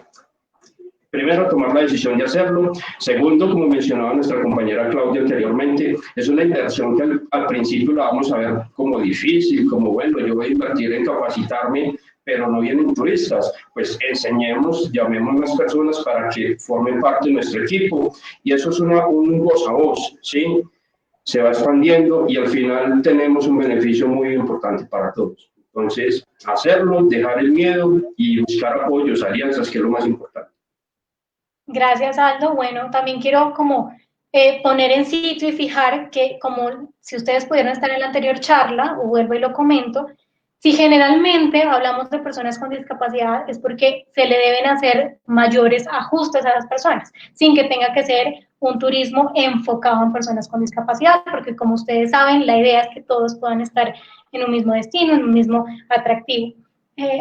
primero, tomar la decisión de hacerlo. Segundo, como mencionaba nuestra compañera Claudia anteriormente, es una inversión que al principio la vamos a ver como difícil, como bueno, yo voy a invertir en capacitarme, pero no vienen turistas. Pues enseñemos, llamemos a las personas para que formen parte de nuestro equipo. Y eso es un voz a voz, ¿sí? Se va expandiendo y al final tenemos un beneficio muy importante para todos. Entonces, hacerlo, dejar el miedo y buscar apoyos, alianzas, que es lo más importante. Gracias, Aldo. Bueno, también quiero como poner en sitio y fijar que como si ustedes pudieran estar en la anterior charla, o vuelvo y lo comento, si generalmente hablamos de personas con discapacidad es porque se le deben hacer mayores ajustes a las personas, sin que tenga que ser un turismo enfocado en personas con discapacidad, porque como ustedes saben, la idea es que todos puedan estar en un mismo destino, en un mismo atractivo.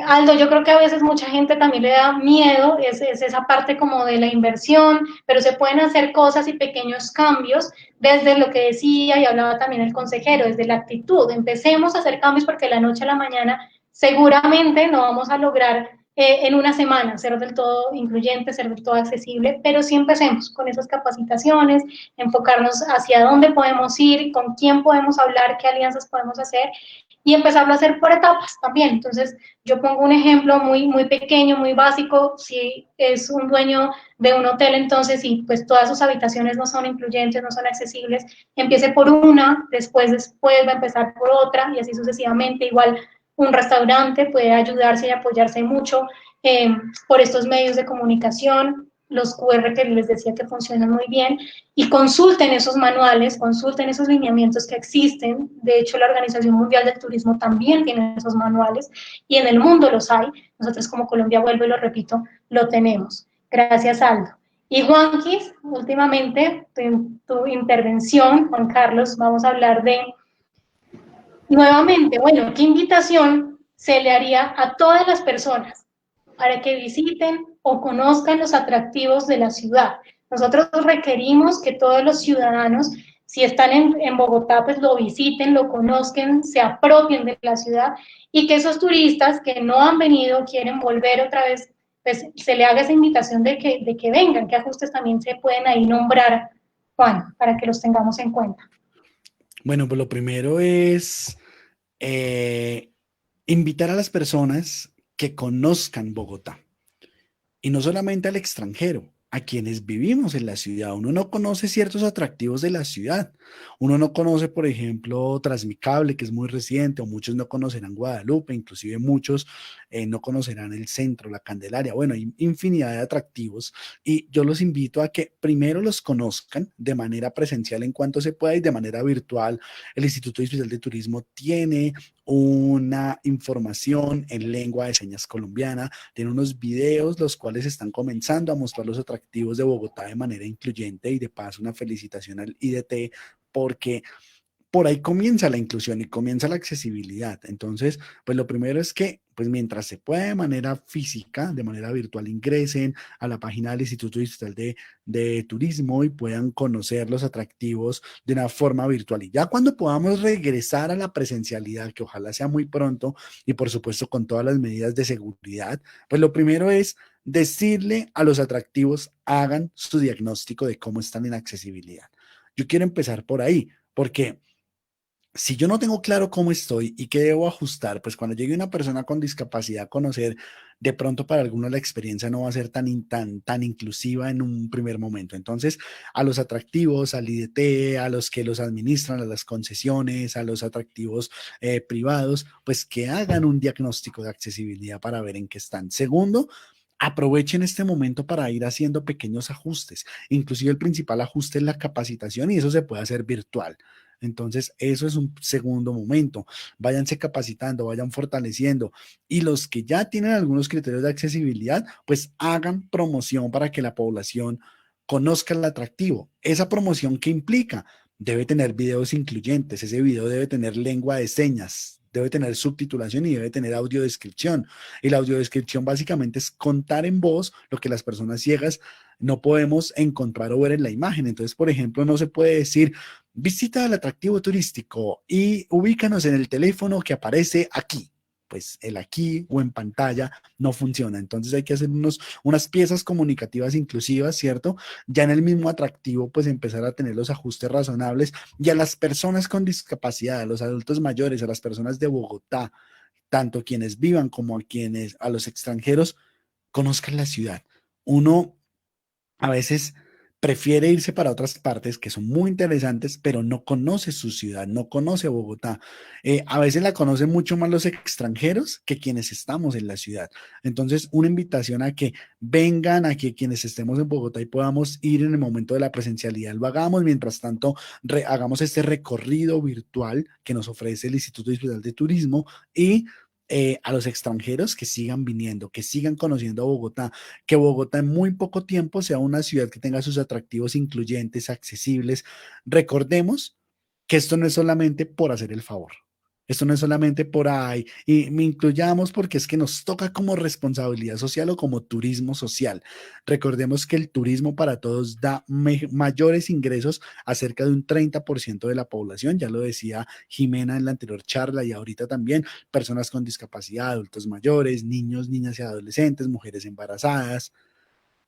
Aldo, yo creo que a veces mucha gente también le da miedo, es esa parte como de la inversión, pero se pueden hacer cosas y pequeños cambios desde lo que decía y hablaba también el consejero, desde la actitud. Empecemos a hacer cambios porque de la noche a la mañana seguramente no vamos a lograr en una semana ser del todo incluyente, ser del todo accesible, pero sí empecemos con esas capacitaciones, enfocarnos hacia dónde podemos ir, con quién podemos hablar, qué alianzas podemos hacer y empezarlo a hacer por etapas también. Entonces, yo pongo un ejemplo muy pequeño, muy básico. Si es un dueño de un hotel, entonces, y pues todas sus habitaciones no son incluyentes, no son accesibles, empiece por una, después va a empezar por otra, y así sucesivamente. Igual, un restaurante puede ayudarse y apoyarse mucho por estos medios de comunicación, los QR que les decía que funcionan muy bien, y consulten esos manuales, consulten esos lineamientos que existen. De hecho, la Organización Mundial del Turismo también tiene esos manuales, y en el mundo los hay. Nosotros como Colombia, vuelvo y lo repito, lo tenemos. Gracias, Aldo. Y Juanquis, últimamente, tu intervención, Juan Carlos, vamos a hablar de, nuevamente, bueno, ¿qué invitación se le haría a todas las personas para que visiten o conozcan los atractivos de la ciudad? Nosotros requerimos que todos los ciudadanos si están en Bogotá, pues lo visiten, lo conozcan, se apropien de la ciudad, y que esos turistas que no han venido, quieren volver otra vez, pues se le haga esa invitación de que vengan, qué ajustes también se pueden ahí nombrar, Juan, para que los tengamos en cuenta. Bueno, pues lo primero es invitar a las personas que conozcan Bogotá. Y no solamente al extranjero, a quienes vivimos en la ciudad. Uno no conoce ciertos atractivos de la ciudad. Uno no conoce, por ejemplo, Transmicable, que es muy reciente, o muchos no conocerán Guadalupe, inclusive muchos no conocerán el centro, la Candelaria. Bueno, hay infinidad de atractivos y yo los invito a que primero los conozcan de manera presencial en cuanto se pueda y de manera virtual. El Instituto Distrital de Turismo tiene una información en lengua de señas colombiana, tiene unos videos los cuales están comenzando a mostrar los atractivos de Bogotá de manera incluyente, y de paso una felicitación al IDT porque por ahí comienza la inclusión y comienza la accesibilidad. Entonces, pues lo primero es que, pues mientras se pueda de manera física, de manera virtual, ingresen a la página del Instituto Distrital de Turismo y puedan conocer los atractivos de una forma virtual. Y ya cuando podamos regresar a la presencialidad, que ojalá sea muy pronto, y por supuesto con todas las medidas de seguridad, pues lo primero es decirle a los atractivos, hagan su diagnóstico de cómo están en accesibilidad. Yo quiero empezar por ahí, porque si yo no tengo claro cómo estoy y qué debo ajustar, pues cuando llegue una persona con discapacidad a conocer, de pronto para algunos la experiencia no va a ser tan inclusiva en un primer momento. Entonces, a los atractivos, al IDT, a los que los administran, a las concesiones, a los atractivos privados, pues que hagan un diagnóstico de accesibilidad para ver en qué están. Segundo, aprovechen este momento para ir haciendo pequeños ajustes. Inclusive el principal ajuste es la capacitación y eso se puede hacer virtual. Entonces, eso es un segundo momento. Váyanse capacitando, vayan fortaleciendo. Y los que ya tienen algunos criterios de accesibilidad, pues hagan promoción para que la población conozca el atractivo. Esa promoción, ¿qué implica? Debe tener videos incluyentes. Ese video debe tener lengua de señas, debe tener subtitulación y debe tener audiodescripción. Y la audiodescripción básicamente es contar en voz lo que las personas ciegas no podemos encontrar o ver en la imagen. Entonces, por ejemplo, no se puede decir, visita el atractivo turístico y ubícanos en el teléfono que aparece aquí. Pues el aquí o en pantalla no funciona. Entonces hay que hacer unas piezas comunicativas inclusivas, ¿cierto? Ya en el mismo atractivo, pues empezar a tener los ajustes razonables, y a las personas con discapacidad, a los adultos mayores, a las personas de Bogotá, tanto quienes vivan como a los extranjeros, conozcan la ciudad. Uno a veces prefiere irse para otras partes que son muy interesantes, pero no conoce su ciudad, no conoce Bogotá. A veces la conocen mucho más los extranjeros que quienes estamos en la ciudad. Entonces, una invitación a que vengan, a que quienes estemos en Bogotá y podamos ir en el momento de la presencialidad, lo hagamos. Mientras tanto, hagamos este recorrido virtual que nos ofrece el Instituto Distrital de Turismo, y a los extranjeros que sigan viniendo, que sigan conociendo a Bogotá, que Bogotá en muy poco tiempo sea una ciudad que tenga sus atractivos incluyentes, accesibles. Recordemos que esto no es solamente por hacer el favor. Esto no es solamente por ahí, y me incluyamos porque es que nos toca como responsabilidad social o como turismo social. Recordemos que el turismo para todos da mayores ingresos a cerca de un 30% de la población. Ya lo decía Jimena en la anterior charla y ahorita también, personas con discapacidad, adultos mayores, niños, niñas y adolescentes, mujeres embarazadas,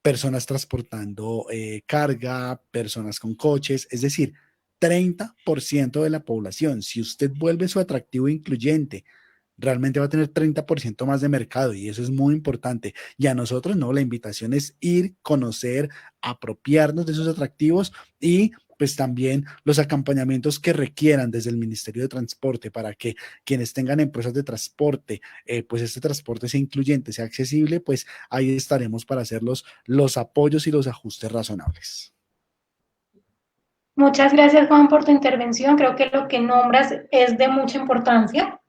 personas transportando carga, personas con coches, es decir, 30% de la población. Si usted vuelve su atractivo incluyente, realmente va a tener 30% más de mercado, y eso es muy importante. Y a nosotros no, la invitación es ir, conocer, apropiarnos de esos atractivos, y pues también los acompañamientos que requieran desde el Ministerio de Transporte para que quienes tengan empresas de transporte, pues este transporte sea incluyente, sea accesible, pues ahí estaremos para hacer los apoyos y los ajustes razonables. Muchas gracias, Juan, por tu intervención. Creo que lo que nombras es de mucha importancia,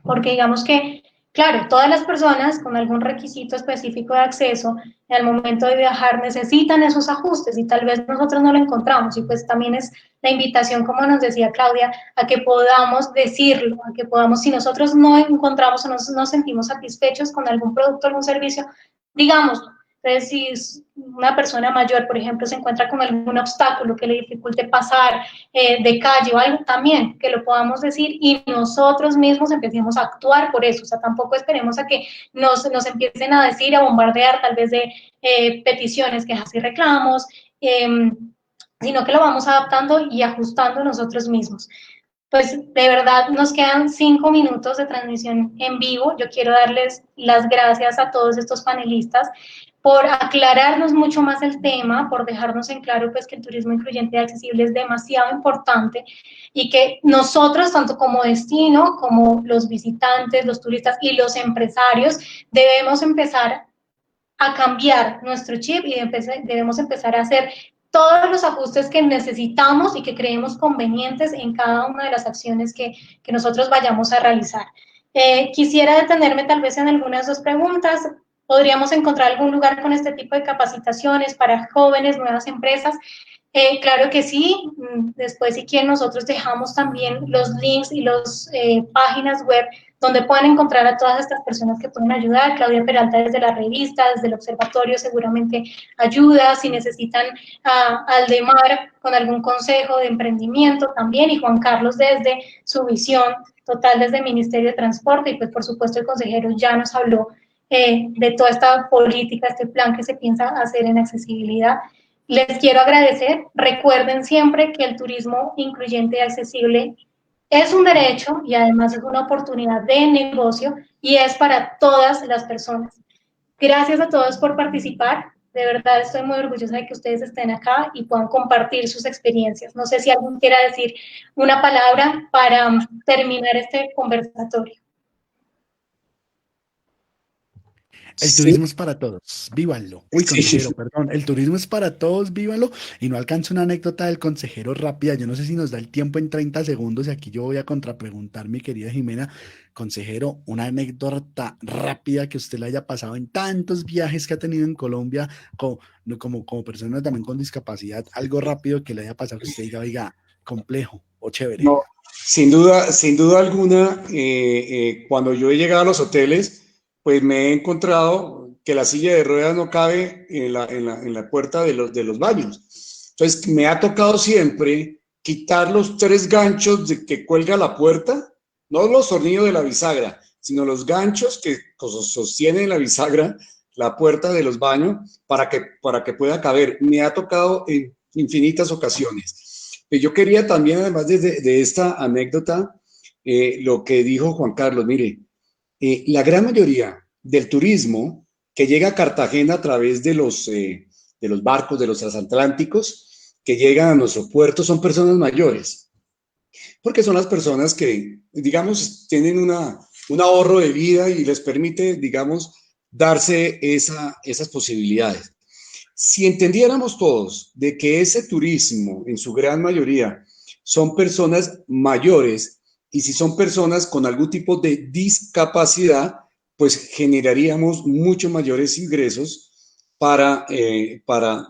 porque digamos que, claro, todas las personas con algún requisito específico de acceso en el momento de viajar necesitan esos ajustes, y tal vez nosotros no lo encontramos, y pues también es la invitación, como nos decía Claudia, a que podamos decirlo, a que podamos, si nosotros no encontramos o no nos sentimos satisfechos con algún producto o algún servicio, digámoslo. Entonces, si una persona mayor, por ejemplo, se encuentra con algún obstáculo que le dificulte pasar de calle o algo, también que lo podamos decir y nosotros mismos empecemos a actuar por eso. O sea, tampoco esperemos a que nos empiecen a decir, a bombardear tal vez de peticiones, quejas y reclamos, sino que lo vamos adaptando y ajustando nosotros mismos. Pues de verdad nos quedan 5 minutos de transmisión en vivo. Yo quiero darles las gracias a todos estos panelistas por aclararnos mucho más el tema, por dejarnos en claro pues que el turismo incluyente y accesible es demasiado importante y que nosotros, tanto como destino, como los visitantes, los turistas y los empresarios, debemos empezar a cambiar nuestro chip y debemos empezar a hacer todos los ajustes que necesitamos y que creemos convenientes en cada una de las acciones que nosotros vayamos a realizar. Quisiera detenerme tal vez en algunas dos preguntas. ¿Podríamos encontrar algún lugar con este tipo de capacitaciones para jóvenes, nuevas empresas? Claro que sí. Después, si quieren, nosotros dejamos también los links y las páginas web donde pueden encontrar a todas estas personas que pueden ayudar. Claudia Peralta desde la revista, desde el observatorio seguramente ayuda. Si necesitan a Aldemar con algún consejo de emprendimiento también, y Juan Carlos desde su visión total desde el Ministerio de Transporte, y pues por supuesto el consejero ya nos habló de toda esta política, este plan que se piensa hacer en accesibilidad. Les quiero agradecer. Recuerden siempre que el turismo incluyente y accesible es un derecho y además es una oportunidad de negocio y es para todas las personas. Gracias a todos por participar. De verdad estoy muy orgullosa de que ustedes estén acá y puedan compartir sus experiencias. No sé si alguien quiera decir una palabra para terminar este conversatorio. El turismo es para todos, vívanlo. Uy, consejero, perdón, el turismo es para todos, vívanlo. Y no alcanzo una anécdota del consejero rápida. Yo no sé si nos da el tiempo en 30 segundos y aquí yo voy a contrapreguntar, mi querida Jimena. Consejero, una anécdota rápida que usted le haya pasado en tantos viajes que ha tenido en Colombia como persona también con discapacidad, algo rápido que le haya pasado que usted diga, oiga, complejo o chévere. No, sin duda alguna, cuando yo he llegado a los hoteles, pues me he encontrado que la silla de ruedas no cabe en la puerta de los baños. Entonces, me ha tocado siempre quitar los 3 ganchos de que cuelga la puerta, no los tornillos de la bisagra, sino los ganchos que sostienen la bisagra, la puerta de los baños, para que pueda caber. Me ha tocado en infinitas ocasiones. Yo quería también, además de esta anécdota, lo que dijo Juan Carlos, mire, la gran mayoría del turismo que llega a Cartagena a través de los barcos, de los transatlánticos, que llegan a nuestro puerto, son personas mayores, porque son las personas que, digamos, tienen un ahorro de vida y les permite, digamos, darse esas posibilidades. Si entendiéramos todos de que ese turismo, en su gran mayoría, son personas mayores, y si son personas con algún tipo de discapacidad, pues generaríamos mucho mayores ingresos para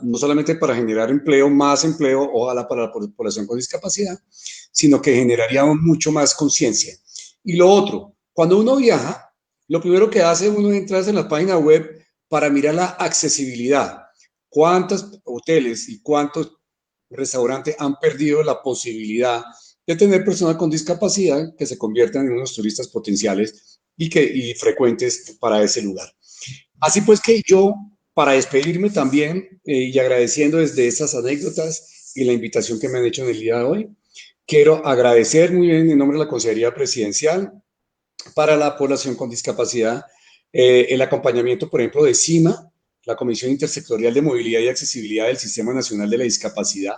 no solamente para generar empleo, más empleo, ojalá para la población con discapacidad, sino que generaríamos mucho más conciencia. Y lo otro, cuando uno viaja, lo primero que hace uno es entrar en la página web para mirar la accesibilidad. ¿Cuántos hoteles y cuántos restaurantes han perdido la posibilidad de tener personas con discapacidad que se conviertan en unos turistas potenciales y frecuentes para ese lugar? Así pues que yo, para despedirme también y agradeciendo desde esas anécdotas y la invitación que me han hecho en el día de hoy, quiero agradecer muy bien en nombre de la Consejería Presidencial para la población con discapacidad el acompañamiento, por ejemplo, de CIMA, la Comisión Intersectorial de Movilidad y Accesibilidad del Sistema Nacional de la Discapacidad.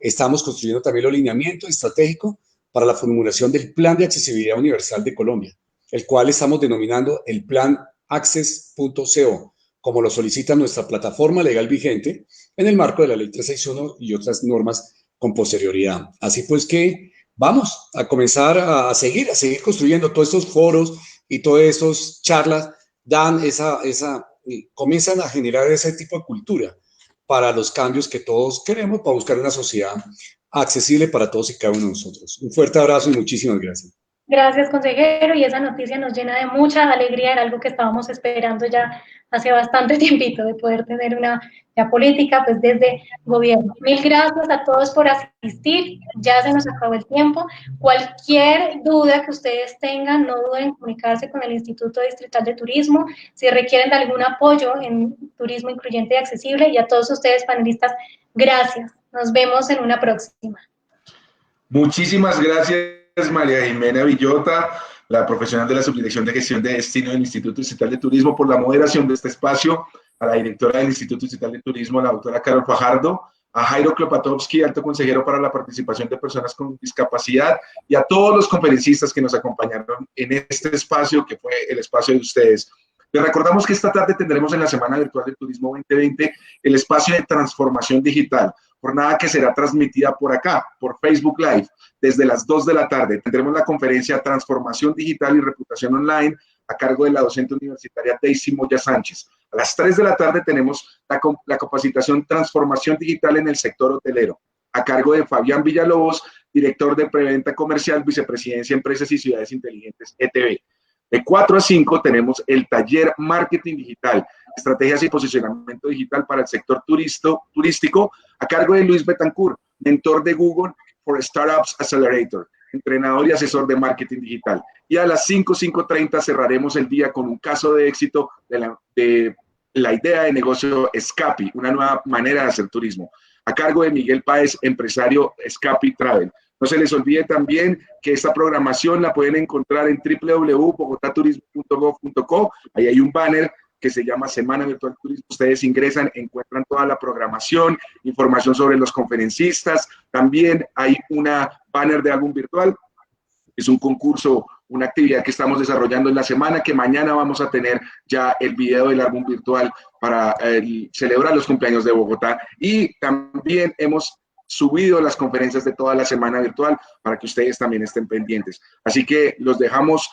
Estamos construyendo también el lineamiento estratégico para la formulación del Plan de Accesibilidad Universal de Colombia, el cual estamos denominando el Plan Access.co, como lo solicita nuestra plataforma legal vigente en el marco de la Ley 361 y otras normas con posterioridad. Así pues que vamos a comenzar a seguir construyendo todos estos foros y todas estas charlas, comienzan a generar ese tipo de cultura para los cambios que todos queremos, para buscar una sociedad accesible para todos y cada uno de nosotros. Un fuerte abrazo y muchísimas gracias. Gracias, consejero, y esa noticia nos llena de mucha alegría, era algo que estábamos esperando ya hace bastante tiempito, de poder tener una política pues desde gobierno. Mil gracias a todos por asistir, ya se nos acabó el tiempo. Cualquier duda que ustedes tengan, no duden en comunicarse con el Instituto Distrital de Turismo, si requieren de algún apoyo en turismo incluyente y accesible, y a todos ustedes panelistas, gracias. Nos vemos en una próxima. Muchísimas gracias, María Jimena Villota, la profesional de la Subdirección de Gestión de Destino del Instituto Distrital de Turismo, por la moderación de este espacio, a la directora del Instituto Distrital de Turismo, la doctora Carol Fajardo, a Jairo Klopatowski, alto consejero para la participación de personas con discapacidad, y a todos los conferencistas que nos acompañaron en este espacio, que fue el espacio de ustedes. Les recordamos que esta tarde tendremos en la Semana Virtual del Turismo 2020 el espacio de transformación digital, jornada que será transmitida por acá, por Facebook Live, desde las 2 de la tarde. Tendremos la conferencia Transformación Digital y Reputación Online a cargo de la docente universitaria Daisy Moya Sánchez. A las 3 de la tarde tenemos la capacitación Transformación Digital en el sector hotelero, a cargo de Fabián Villalobos, director de Preventa Comercial, Vicepresidencia Empresas y Ciudades Inteligentes, ETV. De 4 a 5 tenemos el taller Marketing Digital, Estrategias y Posicionamiento Digital para el sector turístico, a cargo de Luis Betancourt, mentor de Google for Startups Accelerator, entrenador y asesor de marketing digital. Y a las 5:30 cerraremos el día con un caso de éxito de la idea de negocio Escapi, una nueva manera de hacer turismo, a cargo de Miguel Páez, empresario Escapi Travel. No se les olvide también que esta programación la pueden encontrar en www.bogotaturismo.gov.co. Ahí hay un banner que se llama Semana Virtual Turismo. Ustedes ingresan, encuentran toda la programación, información sobre los conferencistas. También hay una banner de álbum virtual. Es un concurso, una actividad que estamos desarrollando en la semana, que mañana vamos a tener ya el video del álbum virtual para celebrar los cumpleaños de Bogotá. Y también hemos subido las conferencias de toda la semana virtual para que ustedes también estén pendientes. Así que los dejamos,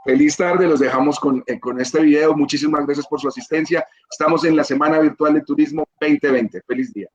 feliz tarde, los dejamos con este video. Muchísimas gracias por su asistencia. Estamos en la Semana Virtual de Turismo 2020. Feliz día.